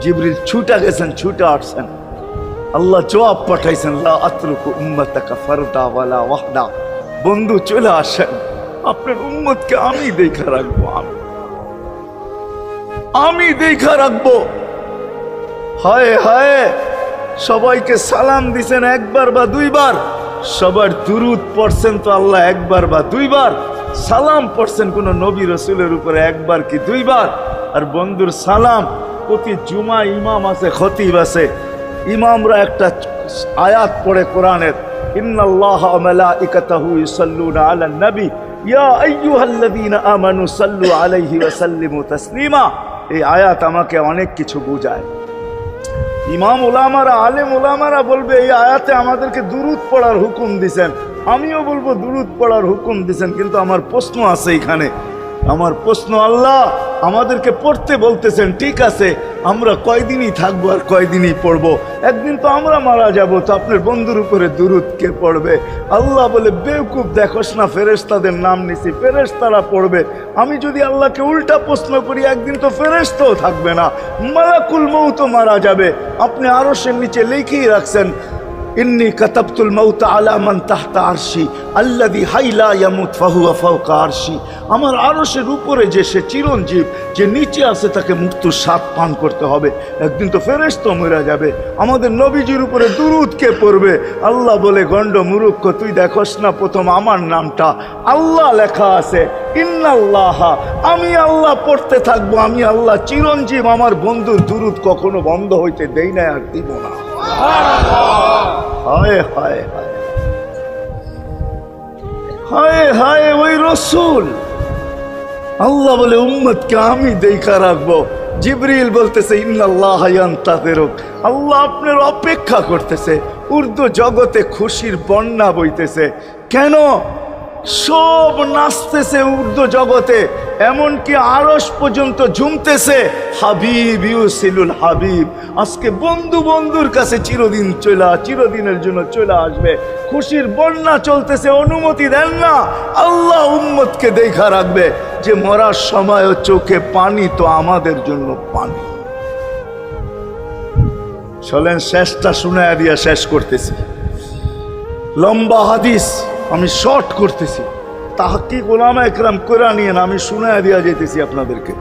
জিবরিল ছুটা গেছেন, ছুটা আসছেন, আল্লাহ জবাব পাঠাইছেন, লা আতরুকু উম্মাতাকা ফারদা ওয়ালা ওয়াহদা। বন্ধু চলে আসেন, আপনার উম্মতকে আমি দেখা রাখবো, আমি দেখা রাখবো। হায় হায়, সবাইকে সালাম দিছেন একবার বা দুইবার, সবার দুরুদ পড়ছেন তো আল্লাহ একবার বা দুইবার, সালাম পড়ছেন কোন নবী রসুলের উপরে একবার কি দুইবার। আর বন্ধুর সালাম প্রতি জুমা ইমাম আছে, খতিব আছে, ইমামরা একটা আয়াত পড়ে কোরআনের, ইন্নাল্লাহা ওয়া মালাইকাতাহু ইউসাল্লুনা আলান নবী ইয়া আইয়ুহাল্লাযীনা আমানু সাল্লু আলাইহি ওয়া সাল্লিমু তাসলিমা। এই আয়াত আমাকে অনেক কিছু বোঝায়। ইমাম ওলামারা, আলেম ওলামারা বলবে এই আয়াতে আমাদেরকে দুরুদ পড়ার হুকুম দিছেন, আমিও বলবো দুরুদ পড়ার হুকুম দিছেন। কিন্তু আমার প্রশ্ন আছে এখানে, আমার প্রশ্ন, আল্লাহ আমাদেরকে পড়তে বলতেছেন, ঠিক আছে, আমরা কয়দিনই থাকবো আর কয়দিনই পড়বো, একদিন তো আমরা মারা যাব, তো আপনার বন্ধুর উপরে দুরুদ কে পড়বে? আল্লাহ বলে, বেওকুফ দেখোস না, ফেরেশতাদের নাম নিছি, ফেরেশতারা পড়বে। আমি যদি আল্লাহকে উল্টা প্রশ্ন করি, একদিন তো ফেরেশতাও থাকবে না, মালাকুল মউত মারা যাবে। আপনি আরশের নিচে লিখেই রাখছেন, ইন্নী কাতাবতুল মাউত আলা মান তাহতা আরশি আল্লাযী হাইলা ইয়ামুত ফাহুয়া ফাওকা আরশি। আমার আরশের উপরে যে সে চিরঞ্জীব, যে নিচে আছে তাকে মৃত্যুর স্বাদ পান করতে হবে, একদিন তো ফেরেশতা মরে যাবে। আমাদের নবীজির উপরে দুরূদ কে পড়বে? আল্লাহ বলে, গণ্ড মূর্খ, তুই দেখোস না প্রথম আমার নামটা আল্লাহ লেখা আছে, ইন্নাল্লাহা, আমি আল্লাহ পড়তে থাকবো, আমি আল্লাহ চিরঞ্জীব, আমার বন্ধুর দুরূদ কখনো বন্ধ হইতে দেই না, আর দিব না। হায় হায় হায় হায় হায়, ওই রসুল। আল্লাহ বলে উম্মতকে আমি দেখা রাখবো। জিবরিল বলতেছে, ইন্নাল্লাহা ইয়ান্তাযিরুক, আল্লাহ আপনার অপেক্ষা করতেছে। উর্দু জগতে খুশির বন্যা বইতেছে। কেন? সব নাচতেছে উর্দু জগতে, এমনকি আরশ পর্যন্ত ঝুমতেছে। হাবিব ইউসিলুল হাবিব, আজকে বন্ধু বন্ধুর কাছে চিরদিনের জন্য চলে আসবে। খুশির বন্যা চলতেছে, অনুমতি দেন না। আল্লাহ উম্মতকে দেখা রাখবে, যে মরার সময়ও চোখে পানি তো আমাদের জন্য পানি। চলেন শেষটা শুনায়া দিয়া শেষ করতেছি। লম্বা হাদিস, আমি শর্ট করতেছি। তাহকিক উলামা একরাম করে নিয়েন, আমি শুনায়া দিয়া যেতেছি আপনাদেরকে।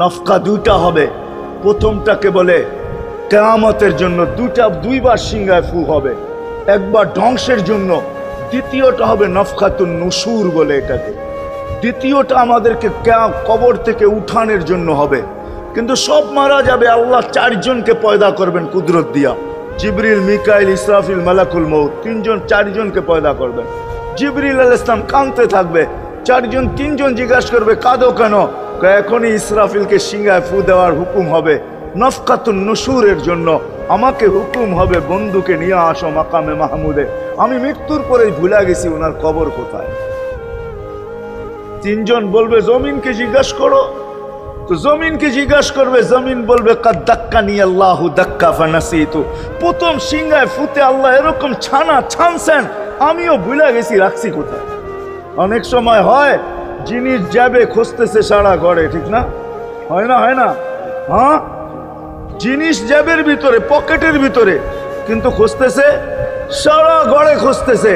নফকা দুইটা হবে। প্রথমটাকে বলে কিয়ামতের জন্য, দুইবার সিংহায় ফু হবে, একবার ধ্বংসের জন্য, দ্বিতীয়টা হবে নফকাতুন নুশুর বলে এটাকে। দ্বিতীয়টা আমাদেরকে কবর থেকে উঠানের জন্য হবে। কিন্তু সব মারা যাবে, আল্লাহ 4 জনকে পয়দা করবেন কুদরত দিয়া। জিবরিল, মিকাইল, ইসরাফিল, মালাকুল মউত, 4 জনকে পয়দা করবেন। জিবরিল আলাইহিস সালাম কাঁদতে থাকবে, 3 জন জিজ্ঞাসা করবে, কাঁদো কেন? এখনই ইসরাফিলকে সিংহায় ফু দেওয়ার হুকুম হবে নফকাতুন নুশুরের জন্য। আমাকে হুকুম হবে, বন্ধুকে নিয়ে আসো মাকামে মাহমুদে। আমি মৃত্যুর পরেই ভুলে গেছি ওনার কবর কোথায়। 3 জন বলবে, জমিনকে জিজ্ঞাসা করো। তো জমিনকে জিজ্ঞাসা করবে, জমিন বলবে, কাদ দাক্কানি আল্লাহু দাক্কা ফানাসিতু। প্রথম সিংহায় ফুতে আল্লাহ এরকম ছানছেন, আমিও ভুলে গেছি রাখছি কোথায়। অনেক সময় হয় জিনিস যাবে খুঁজতেছে সারা ঘরে, ঠিক না? হয় না? হয় না? হ্যাঁ, জিনিস জ্যাবের ভিতরে, পকেটের ভিতরে, কিন্তু খুঁজতেছে সারা ঘরে খুঁজতেছে।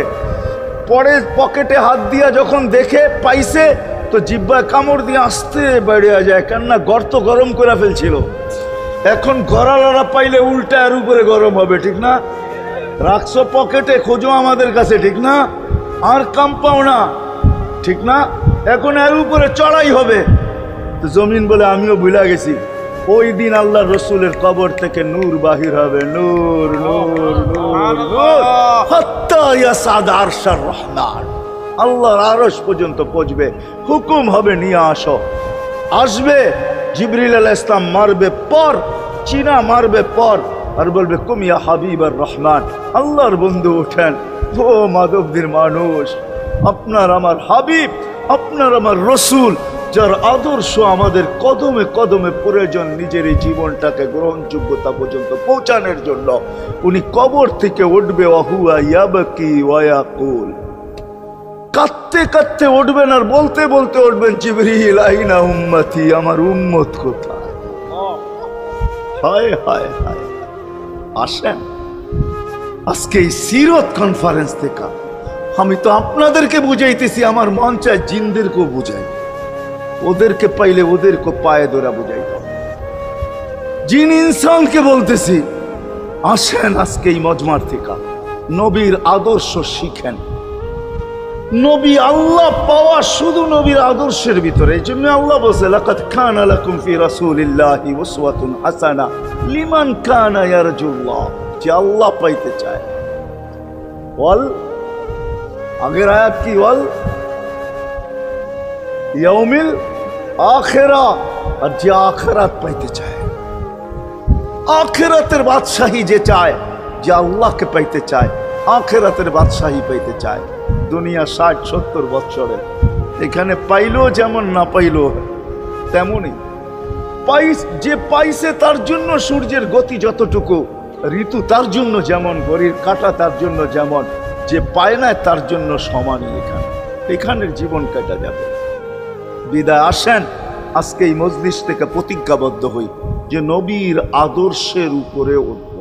পরে পকেটে হাত দিয়া যখন দেখে পাইছে, তো জিহ্বায় কামড় দিয়ে আসতে বেরিয়ে যায়, কেননা গর্ত গরম করে ফেলছিল। এখন গড়ালড়া পাইলে উল্টা এর উপরে গরম হবে, ঠিক না? রাখছো পকেটে, খোঁজো আমাদের কাছে, ঠিক না? আর কাম পাও না, ঠিক না? এখন এর উপরে চড়াই হবে। তো জমিন বলে আমিও ভুলা গেছি, ওই দিন আল্লাহ রসুলের কবর থেকে নূর বাহির হবে, নূর নূর নূর নূর, হাত্তা ইয়াসাদ আরশার রহমান, আল্লাহর আরশ পর্যন্ত পৌঁছবে। হুকুম হবে নিয়ে আসো। আসবে জিবরিল আলাইহিস সালাম, মারবে পর, চিনা মারবে পর, আর বলবে কুম ইয়া হাবিবার রহমান, আল্লাহর বন্ধু ওঠেন। ও মাধবদীর মানুষ, আপনার আমার হাবিব, আপনার আমার রসুল, যার আদর্শ আমাদের কদমে কদমে প্রয়োজন নিজের এই জীবনটাকে গ্রহণযোগ্যতা পর্যন্ত পৌঁছানোর জন্য, উনি কবর থেকে উঠবে, ওয়াহুয়া ইয়াবকি ওয়া ইয়াকুল, কাঁদতে কাঁদতে উঠবেন আর বলতে বলতে উঠবেন, জিবরিল আইনা উম্মতি, আমার উম্মত কোথায়? হায় হায় হায়। আসেন আজকে এই সিরত কনফারেন্স থেকে আমি তো আপনাদেরকে বুঝাইতেছি, আমার মন চায় জিনদেরকেও বুঝাই, ওদেরকে পাইলে ওদেরকে পায়ে ধরা বুঝাই। জিন ইনসানকে বলতেছি, আসেন আজকে এই মজমার থেকে নবীর আদর্শ শিখেন। নবী আল্লাহ পাওয়া শুধু নবীর আদর্শের ভিতরে। এই জন্য আল্লাহ বলছে, লাকাদ কানা লাকুম ফি রাসূলিল্লাহি উসওয়াতুন হাসানাহ লিমান কানা ইয়ারজুল্লাহ, যে আল্লাহ পাইতে চায়। ওয়াল আগের আয়াত কি? ওয়াল ইয়াউমিল আখিরা, আর যে আখিরাত পাইতে চায়, আখিরাতের বাদশাহী যে চায়, যে আল্লাহকে পাইতে চায়, আখিরাতের বাদশাহী পাইতে চায়। দুনিয়া 60-70 বছরে এখানে পাইলো যেমন, না পাইলো তেমনই। যে পাইছে তার জন্য সূর্যের গতি যতটুকু, ঋতু তার জন্য যেমন, ঘড়ির কাঁটা তার জন্য যেমন, যে পায় না তার জন্য সমানই। এখানের জীবন কাটা যাবে। বিদায় আসেন আজকে এই মজলিস থেকে প্রতিজ্ঞাবদ্ধ হই যে নবীর আদর্শের উপরে উঠব।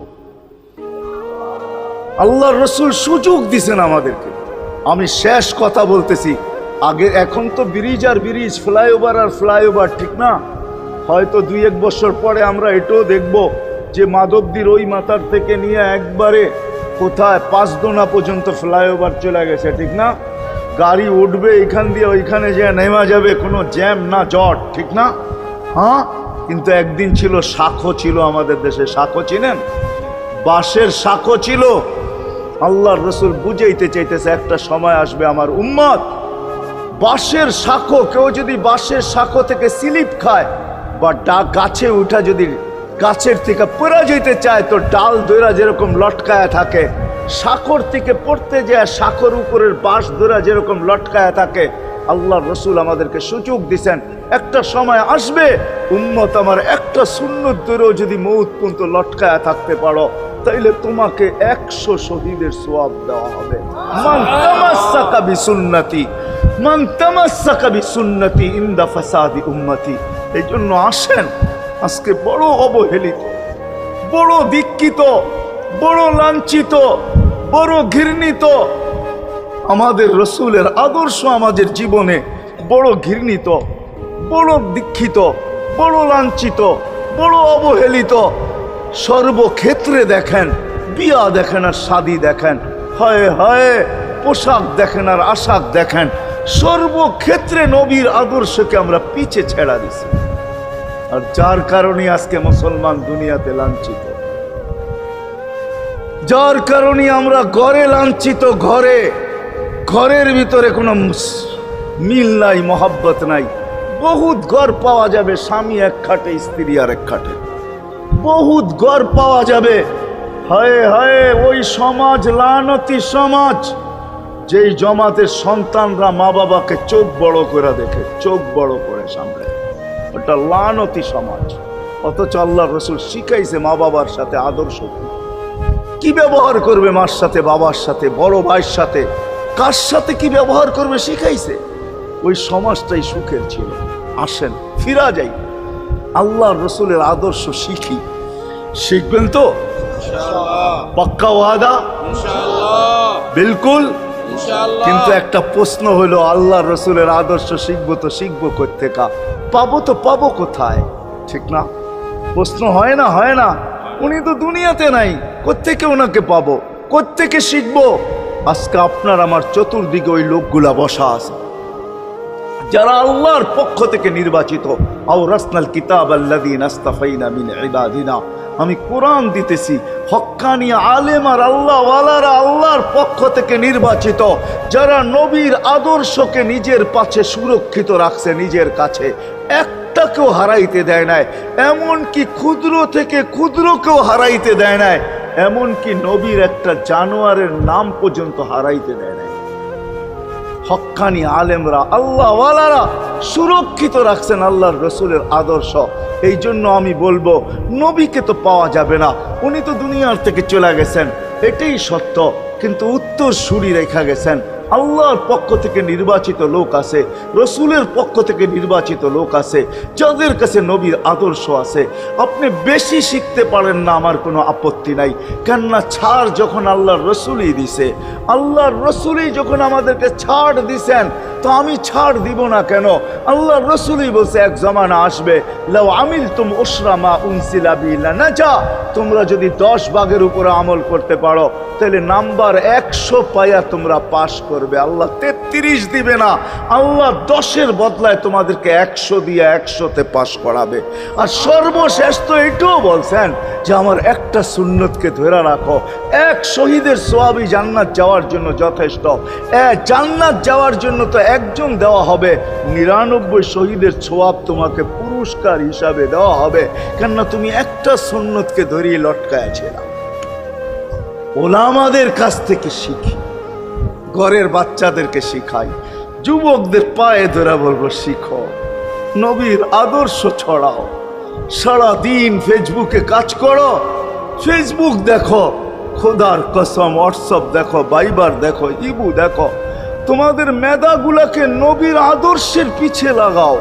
আল্লাহ রসুল সুযোগ দিছেন আমাদেরকে। আমি শেষ কথা বলতেছি, আগে এখন তো ব্রিজ আর ব্রিজ, ফ্লাইওভার আর ফ্লাইওভার, ঠিক না? হয়তো 2-1 বছর পরে আমরা এটাও দেখব যে মাধবদীর ওই মাথার থেকে নিয়ে একবারে কোথায় পাঁচদোনা পর্যন্ত ফ্লাইওভার চলে গেছে, ঠিক না? গাড়ি উঠবে এখান দিয়ে ওইখানে যে নেমা যাবে, কোনো জ্যাম না জট, ঠিক না? হ্যাঁ, কিন্তু একদিন ছিল শাখো, ছিল আমাদের দেশে শাখো, চিনেন? বাঁশের শাখো ছিল। আল্লাহর রসুল বুঝাইতে চাইতেছে, একটা সময় আসবে আমার উম্মত বাঁশের শাখো, কেউ যদি বাঁশের শাখো থেকে স্লিপ খায় বা গাছে উঠা যদি গাছের থেকে পড়ে যেতে চায়, তো ডাল দইরা যেরকম লটকায়া থাকে, শাখর থেকে পড়তে যায় শাখর উপরের বাঁশ দইরা যেরকম লটকায়া থাকে। আল্লাহর রসুল আমাদেরকে সুযোগ দিছেন, একটা সময় আসবে উম্মত আমার একটা সুন্নত ধরেও যদি মউত পর্যন্ত লটকায়া থাকতে পারো, তাইলে তোমাকে 100 শহীদের সওয়াব দেওয়া হবে। মান তামাসসাকা বিসুন্নতি, মান তামাসসাকা বিসুন্নতি ইনদা ফাসাদি উম্মতি। এই জন্য আসেন, আজকে বড় অবহেলিত, বড় দীক্ষিত, বড় লাঞ্ছিত, বড় ঘৃণিত আমাদের রসুলের আদর্শ আমাদের জীবনে, বড় ঘৃণিত, বড় দীক্ষিত, বড় লাঞ্ছিত, বড় অবহেলিত। সর্বক্ষেত্রে দেখেন, বিয়া দেখেন আর শাদী দেখেন, হায় হায় পোশাক দেখেন আর আশাক দেখেন, সর্বক্ষেত্রে নবীর আদর্শকে আমরা পিছে ছেড়া দিছি। আর যার কারণে আজকে মুসলমান দুনিয়াতে লাঞ্ছিত, যার কারণে আমরা ঘরে লাঞ্ছিত, ঘরের ভিতরে কোনো মিল নাই, মহব্বত নাই। বহুত ঘর পাওয়া যাবে, স্বামী এক খাটে, স্ত্রী আর এক খাটে, বহুত ঘর পাওয়া যাবে। হায় হায় ওই সমাজ লানতি সমাজ, যেই জমাতের সন্তানরা মা বাবাকে চোখ বড় করে দেখে, চোখ বড় করে সামনে, ওটা লানতি সমাজ। অথচ আল্লাহ রসুল শিখাইছে মা বাবার সাথে আদর্শ কি ব্যবহার করবে, মার সাথে, বাবার সাথে, বড় ভাইয়ের সাথে, কার সাথে কি ব্যবহার করবে শিখাইছে। ওই সমাজটাই সুখের ছিল। আসেন ফিরা যাই, আল্লাহ রসুলের আদর্শ শিখি। শিখবেন তো পাক্কা ওয়াদা? বিলকুল। কিন্তু একটা প্রশ্ন হলো, আল্লাহ রসুলের আদর্শ শিখবো তো শিখবো কোত্থেকা, পাবো তো পাবো কোথায়, ঠিক না? প্রশ্ন হয় না? হয় না? উনি তো দুনিয়াতে নাই, কোত্থেকে ওনাকে পাবো, কোত্থেকে শিখবো? আজকে আপনার আমার চতুর্দিকে ওই লোকগুলা বসা আছে যারা আল্লাহর পক্ষ থেকে নির্বাচিত। আওরাসনাল কিতাব আল্লাযীনা ইসতাফাইনা মিন ইবাদিনা। আমি কোরআন দিতেছি, হক্কানি আলেম আর আল্লাহওয়ালারা আল্লাহর পক্ষ থেকে নির্বাচিত, যারা নবীর আদর্শকে নিজের পাশে সুরক্ষিত রাখছে, নিজের কাছে একটাকেও হারাইতে দেয় নাই, এমনকি ক্ষুদ্র থেকে ক্ষুদ্রকেও হারাইতে দেয় নাই, এমনকি নবীর একটা জানোয়ারের নাম পর্যন্ত হারাইতে দেয় নাই। হক্কানি আলেমরা আল্লাহওয়ালারা সুরক্ষিত রাখছেন আল্লাহর রসুলের আদর্শ। এই জন্য আমি বলবো, নবীকে তো পাওয়া যাবে না, উনি তো দুনিয়ার থেকে চলে গেছেন, এটাই সত্য, কিন্তু উত্তর সুরি রেখা গেছেন। আল্লাহর পক্ষ থেকে নির্বাচিত লোক আছে, রসুলের পক্ষ থেকে নির্বাচিত লোক আছে, যাদের কাছে নবীর আদর্শ আছে। আপনি বেশি শিখতে পারেন না, আমার কোনো আপত্তি নাই, কেননা ছাড় যখন আল্লাহর রসুলই দিছে, আল্লাহর রসুলই যখন আমাদেরকে ছাড় দিছেন, তো আমি ছাড় দিব না কেন? আল্লাহর রসুলই বলছে, এক জমানা আসবে, লাউ আমিলতুম উশরা মা উনসিলা বি লানাজা, তোমরা যদি 10 ভাগের উপরে আমল করতে পারো, তাহলে নাম্বার 100 পাইয়া তোমরা পাশ করবে। আল্লাহ 33 দিবে না, আল্লাহ 10-এর বদলায় তোমাদেরকে 100 দিয়ে 100-তে পাশ করাবে। আর সর্বশেষ তো এটাও বলছেন যে আমার একটা সুন্নতকে ধরে রাখো, এক শহীদের সোয়াবই জান্নাত যাওয়ার জন্য যথেষ্ট। জান্নাত যাওয়ার জন্য তো একজন দেওয়া হবে, 99 শহীদের সোয়াব তোমাকে পুরস্কার হিসাবে দেওয়া হবে, কেননা তুমি একটা সুন্নতকে ধরিয়ে লটকায়াছিল। ওলামাদের কাছ থেকে শিখি, ঘরের বাচ্চাদেরকে শিখাই, যুবকদের পায়ে ধরে বলবো, শিখো, নবীর আদর্শ ছড়াও। সারাদিন ফেসবুকে কাজ করো, ফেসবুক দেখো, খোদার কসম হোয়াটসঅ্যাপ দেখো, ভাইবার দেখো, ইবু দেখো, তোমাদের মেধাগুলাকে নবীর আদর্শের পিছে লাগাও,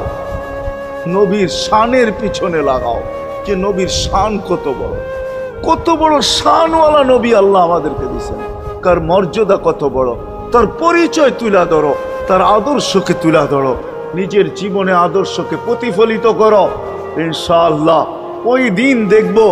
নবীর শানের পিছনে লাগাও, যে নবীর শান কত বড়, কত বড় শানওয়ালা নবী আল্লাহ আমাদেরকে দিয়েছেন, কার মর্যাদা কত বড়, তার পরিচয় তুলে ধরো, তার আদর্শকে তুলে ধরো, নিজের জীবনে আদর্শকে প্রতিফলিত করো। ইনশাআল্লাহ ওই দিন দেখবো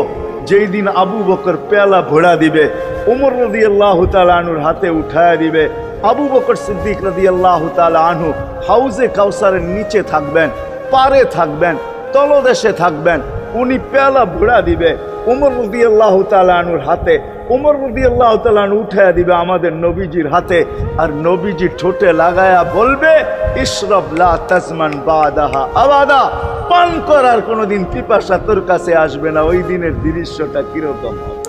যেই দিন আবু বকর পেয়ালা ভোড়া দিবে, ওমর রাদিয়াল্লাহু তাআলা আনহুর হাতে উঠায়া দিবে, আবু বকর সিদ্দিক রাদিয়াল্লাহু তাআলা আনহু হাউজে কাউসারের নিচে থাকবেন, পারে থাকবেন, তলদেশে থাকবেন, উনি পেয়ালা ভোড়া দিবে ওমর রাদিয়াল্লাহু তাআলা আনহুর হাতে, ওমর রাদিয়াল্লাহু তাআলা আনহু উঠায়া দিবে আমাদের নবীজির হাতে, আর নবীজি ঠোঁটে লাগায়া বলবে, ইশরাব লা তাজমান বাদাহা আবাদা, পান করার কোনোদিন পিপাসা তোর কাছে আসবে না। ওই দিনের দৃশ্যটা কিরকম হবে?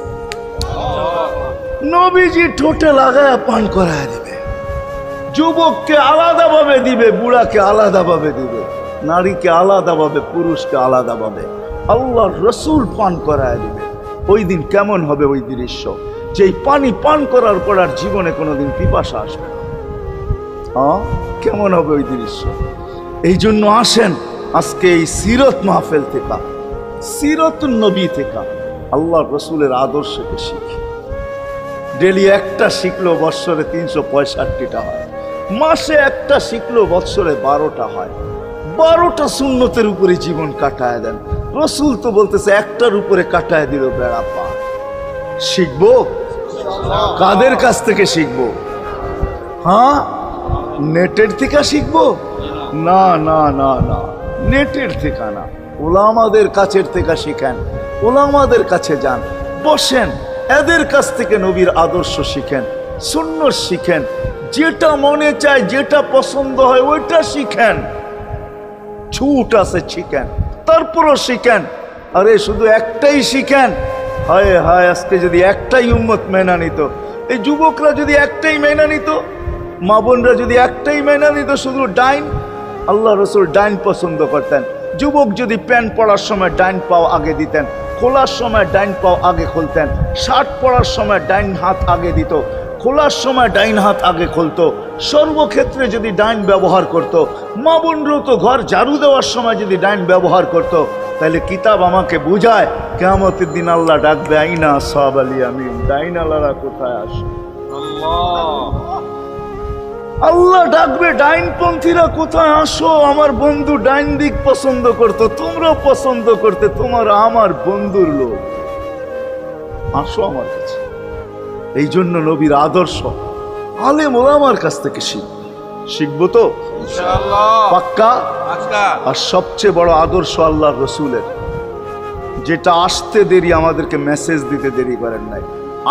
নবীজি ঠোঁটে লাগায়া পান করায়া দিবে, যুবককে আলাদাভাবে দিবে, বুড়াকে আলাদাভাবে দিবে, নারীকে আলাদাভাবে, পুরুষকে আলাদাভাবে, আল্লাহর রসুল পান করায় দিবে। ওই দিন কেমন হবে ওই দৃশ্য, যেই পানি পান করার পর আর জীবনে কোনোদিন পিপাসা আসবে না। কেমন হবে ওই দৃশ্য? এই জন্য আসেন আজকে এই সিরত মাহফিল থেকে, সিরতুন নবী থেকে আল্লাহর রসুলের আদর্শকে শিখি। ডেলি একটা শিখলেও বৎসরে 365টা হয়, মাসে একটা শিখলেও বৎসরে 12টা হয়। 12টা সুন্নতের উপরে জীবন কাটায় দেন। রসুল তো বলতেছে একটার উপরে কাটায় দিল বেড়া পার। শিখবো কাদের কাছ থেকে শিখবো? নেটের থেকে শিখবো? না না না না, নেটের থেকে না, ওলামাদের কাছের থেকে শিখেন, ওলামাদের কাছে যান, বসেন, এদের কাছ থেকে নবীর আদর্শ শিখেন, সুন্নত শিখেন, যেটা মনে চায়, যেটা পছন্দ হয় ওইটা শিখেন। ছুট আছে শিখেন, তারপরও শিখেন। আরে শুধু একটাই শিখেন, হায় হায়, আজকে যদি একটাই উম্মত মেনা নিত, এই যুবকরা যদি একটাই মেনা নিত, মা বোনরা যদি একটাই মেনা নিত, শুধু ডাইন, আল্লাহ রসুল ডাইন পছন্দ করতেন। যুবক যদি প্যান্ট পরার সময় ডাইন পাও আগে দিতেন, খোলার সময় ডাইন পাও আগে খুলতেন, শার্ট পরার সময় ডাইন হাত আগে দিত, খোলার সময় ডাইন হাত আগে খুলতো, সর্বক্ষেত্রে যদি ডাইন ব্যবহার করত। মা বোনরাও তো ঘর ঝাড়ু দেওয়ার সময় যদি ডাইন ব্যবহার করত, তাহলে কিতাব আমাকে বুঝায় কিয়ামতের দিন আল্লাহ ডাকবে, আইনা আসহাব আল ইয়ামিন, ডাইন আলারা কোথায় আসে? আল্লাহ ডাকবে ডাইনপন্থীরা কোথায় আসো, আমার বন্ধু ডাইন দিক পছন্দ করতো, তোমরাও পছন্দ করতে, তোমার আমার বন্ধুর লোক, আসো আমার কাছে। এই জন্য নবীর আদর্শ আলেম ওলামার কাছ থেকে শিখবো তো পাক্কা। আর সবচেয়ে বড় আদর্শ আল্লাহ রসুলের, যেটা আসতে দেরি, আমাদেরকে মেসেজ দিতে দেরি করেন নাই।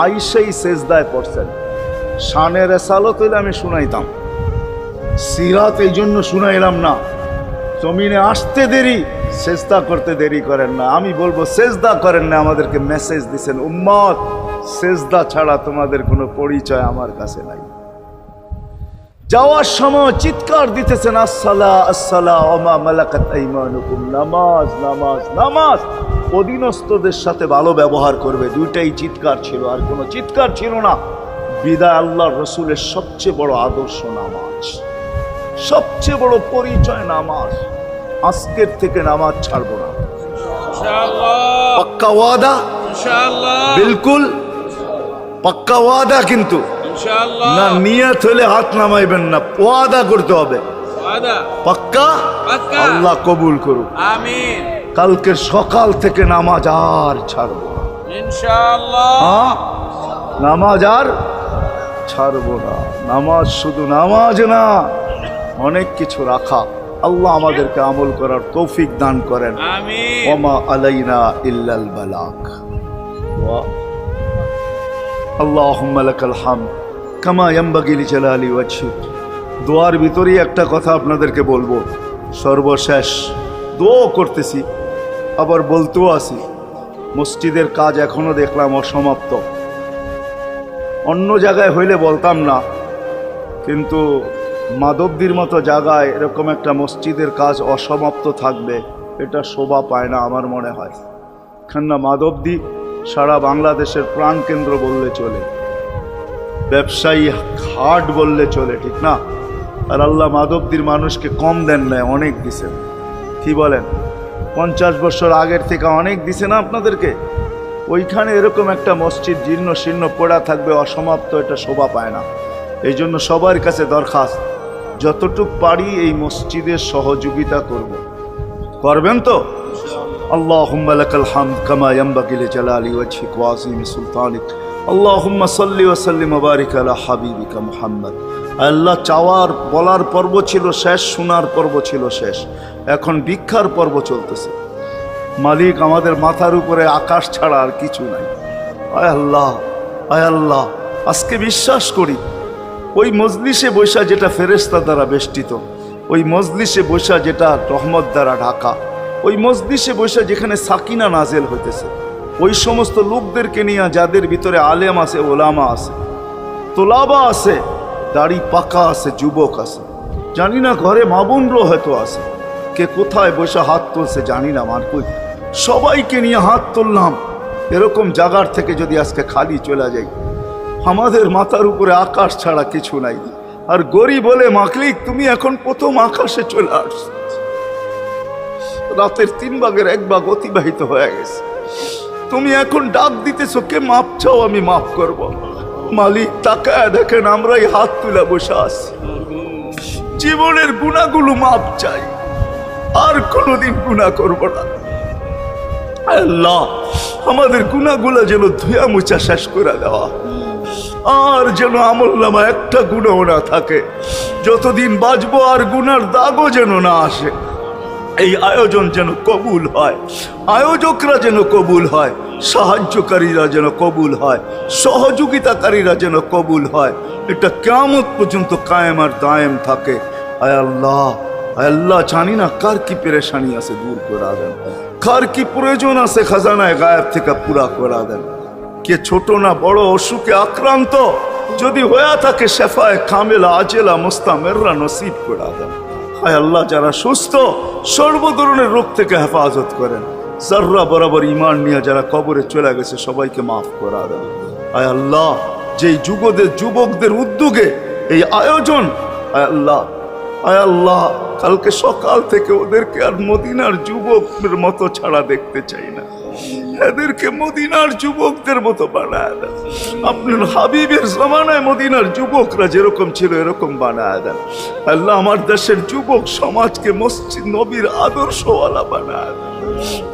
আইসাই সেজদায় পড়ছেন, শানের রেসালত হইলে আমি শুনাইতাম, সিরাত এই জন্য শুনাইলাম না। জমিনে আসতে দেরি, সেজদা করতে দেরি করেন না। আমি বলবো সেজদা করেন না, আমাদেরকে মেসেজ দিছেন, উম্মত সেজদা ছাড়া তোমাদের কোনো পরিচয় আমার কাছে নাই। যাওয়ার সময় চিৎকার দিতেছেন, আসসালা আসসালা ওমা মালাকাত আইমানুকুম, নামাজ নামাজ নামাজ। অধীনস্থদের সাথে ভালো ব্যবহার করবে, দুইটাই চিৎকার ছিল, আর কোনো চিৎকার ছিল না। বিদায় আল্লাহ রসুলের সবচেয়ে বড় আদর্শ নামাজ, সবচেয়ে বড় পরিচয় নামাজ। আজকের থেকে নামাজ ছাড়বো না, পাক্কা ওয়াদা, বিলকুল পাক্কা ওয়াদা। কিন্তু না নিয়ত হলে হাত নামাইবেন না, ওয়াদা করতে হবে পাক্কা। আল্লাহ কবুল করুক, আমিন। কালকের সকাল থেকে নামাজ আর ছাড়বো না ইনশাআল্লাহ, নামাজ আর ছাড়বো না। নামাজ শুধু নামাজ না, অনেক কিছু রাখা। আল্লাহ আমাদেরকে আমল করার তৌফিক দান করেন, আমিন। ওমা আলাইনা ইল্লাল বালাগ। আল্লাহুম্মা লাকাল হামদ কামা ইয়ানবাগি লিজালালি ওয়াজহিক। দোয়ার ভিতরেই একটা কথা আপনাদেরকে বলবো, সর্বশেষ দোয়া করতেছি, আবার বলতেও আসি, মসজিদের কাজ এখনো দেখলাম অসমাপ্ত। অন্য জায়গায় হইলে বলতাম না, কিন্তু মাধবদীর মতো জায়গায় এরকম একটা মসজিদের কাজ অসমাপ্ত থাকবে, এটা শোভা পায় না আমার মনে হয়। কেননা মাধবদী সারা বাংলাদেশের প্রাণকেন্দ্র বললে চলে, ব্যবসায়ী হাট বললে চলে, ঠিক না? আর আল্লাহ মাধবদীর মানুষকে কম দেন না, অনেক দিছেন। কি বলেন? 50 বছর আগের থেকে অনেক দিছে না আপনাদেরকে? ওইখানে এরকম একটা মসজিদ জীর্ণ শীর্ণ পড়া থাকবে অসমাপ্ত, এটা শোভা পায় না। এই জন্য সবার কাছে দরখাস্ত, যতটুক পারি এই মসজিদের সহযোগিতা করব। করবেন তো? আল্লাহুম্মা লাকাল হামদ কামা ইয়ানবাগি লিজালালি ওয়াজহিক ওয়া আযীমি সুলতানিক। আল্লাহুম্মা সাল্লি ওয়া সাল্লিম ওয়া বারিক আলা হাবিবিকা মুহাম্মদ। আল্লাহ, চাওয়ার বলার পর্ব ছিল শেষ, শোনার পর্ব ছিল শেষ, এখন ভিক্ষার পর্ব চলতেছে। মালিক, আমাদের মাথার উপরে আকাশ ছাড়া আর কিছু নাই। আয় আল্লাহ, আয় আল্লাহ, আজকে বিশ্বাস করি ওই মজলিসে বৈশা যেটা ফেরেশতা দ্বারা বেষ্টিত, ওই মজলিসে বৈশা যেটা রহমত দ্বারা ঢাকা, ওই মজলিসে বৈশা যেখানে সাকিনা নাজেল হইতেছে, ওই সমস্ত লোকদেরকে নিয়ে যাদের ভিতরে আলেম আছে, ওলামা আছে, তোলাবা আছে, দাড়ি পাকা আছে, যুবক আছে, জানি না ঘরে মা বোনরও হয়তো আছে, কে কোথায় বসে হাত তুলছে জানি না, মার কই সবাইকে নিয়ে হাত তুললাম। এরকম জায়গার থেকে যদি আজকে খালি চলে যাই, আমাদের মাথার উপরে আকাশ ছাড়া কিছু নাই। আর গরিব বলে, মাকলিক তুমি এখন প্রথম আকাশে চলে আস, রাতের 3 ভাগের 1 ভাগ অতিবাহিত হয়ে গেছে, তুমি এখন ডাক দিতেছো, কে মাপ চাও আমি মাফ করব। মালিক তাকায় দেখেন আমরাই হাত তুলে বসে আছি, জীবনের গুনাহগুলো মাপ চাই, আর কোনোদিন গুনাহ করব না। আল্লাহ, আমাদের গুনাহগুলো যেন ধুয়া মুছা শেষ করে দেওয়া, আর যেন আমলনামা একটা গুনাহ না থাকে, যতদিন বাঁচবো আর গুনার দাগও যেন না আসে। এই আয়োজন যেন কবুল হয়, আয়োজকরা যেন কবুল হয়, সাহায্যকারীরা যেন কবুল হয়, সহযোগিতাকারীরা যেন কবুল হয়, এটা কিয়ামত পর্যন্ত কায়েম আর দায়েম থাকে। আয় আল্লাহ, আয় আল্লাহ, জানি না কার কি পেরেশানি আছে দূর করে দেন, কার কি প্রয়োজন আছে খাজানায় গায়েব থেকে পুরা করে দেন। কে ছোট না বড় অসুখে আক্রান্ত যদি হয়ে থাকে, শেফায়ে কামেলা আজেলা মুস্তামেররা নসিব করে দেন। আয় আল্লাহ, যারা সুস্থ সর্ব ধরনের রোগ থেকে হেফাজত করেন। যাররা বরাবর ঈমান নিয়ে যারা কবরে চলে গেছে, সবাইকে মাফ করে দেন। আয় আল্লাহ, যেই যুবকদের উদ্যোগে এই আয়োজন, আয় আল্লাহ, আয় আল্লাহ, কালকে সকাল থেকে ওদেরকে আর মদিনার যুবকের মতো ছাড়া দেখতে চাই না। এদেরকে মদিনার যুবকদের মতো বানায় দেন। আপনার হাবিবের জমানায় মদিনার যুবকরা যেরকম ছিল এরকম বানায় দেন। আল্লাহ আমার দেশের যুবক সমাজকে মসজিদ নবীর আদর্শওয়ালা বানায় দেন।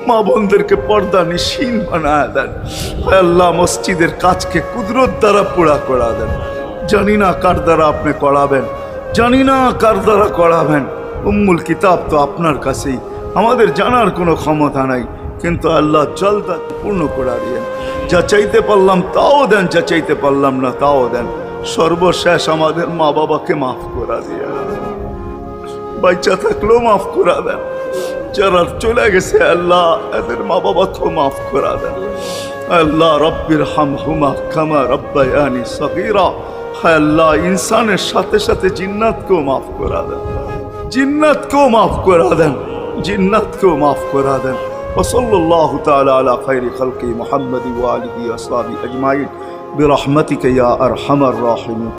মা বোনদেরকে পর্দা নিশীন বানায় দেন। আল্লাহ মসজিদের কাজকে কুদরত দ্বারা পুরা করা দেন। জানি না কার দ্বারা আপনি করাবেন, জানি না কার দ্বারা করাবেন। উম্মুল কিতাব তো আপনার কাছেই, আমাদের জানার কোনো ক্ষমতা নাই, কিন্তু আল্লাহ জলদা পূর্ণ করে দিয়েন। যা চাইতে পারলাম তাও দেন, যা চাইতে পারলাম না তাও দেন। সর্বশেষ আমাদের মা বাবাকে মাফ করে দিয়ে, বাচ্চা থাকলেও মাফ করে দেন। যারা চলে গেছে আল্লাহ এদের মা বাবাকেও মাফ করে দেন। আল্লাহ রব্বির হামহুমা কামা রব্বায়ানি সগীরা। হায় আল্লাহ ইনসানের সাথে সাথে জিন্নাতকেও মাফ করে দেন, জিন্নাতকেও মাফ করে দেন, জিন্নাতকেও মাফ করে দেন। ওয়াসাল্লাল্লাহু তাআলা আলা খায়রি খালকি মুহাম্মাদি ওয়া আলিহি ওয়া আসহাবিহি আজমাইন বিরহমাতিকা ইয়া আরহামার রাহিমিন।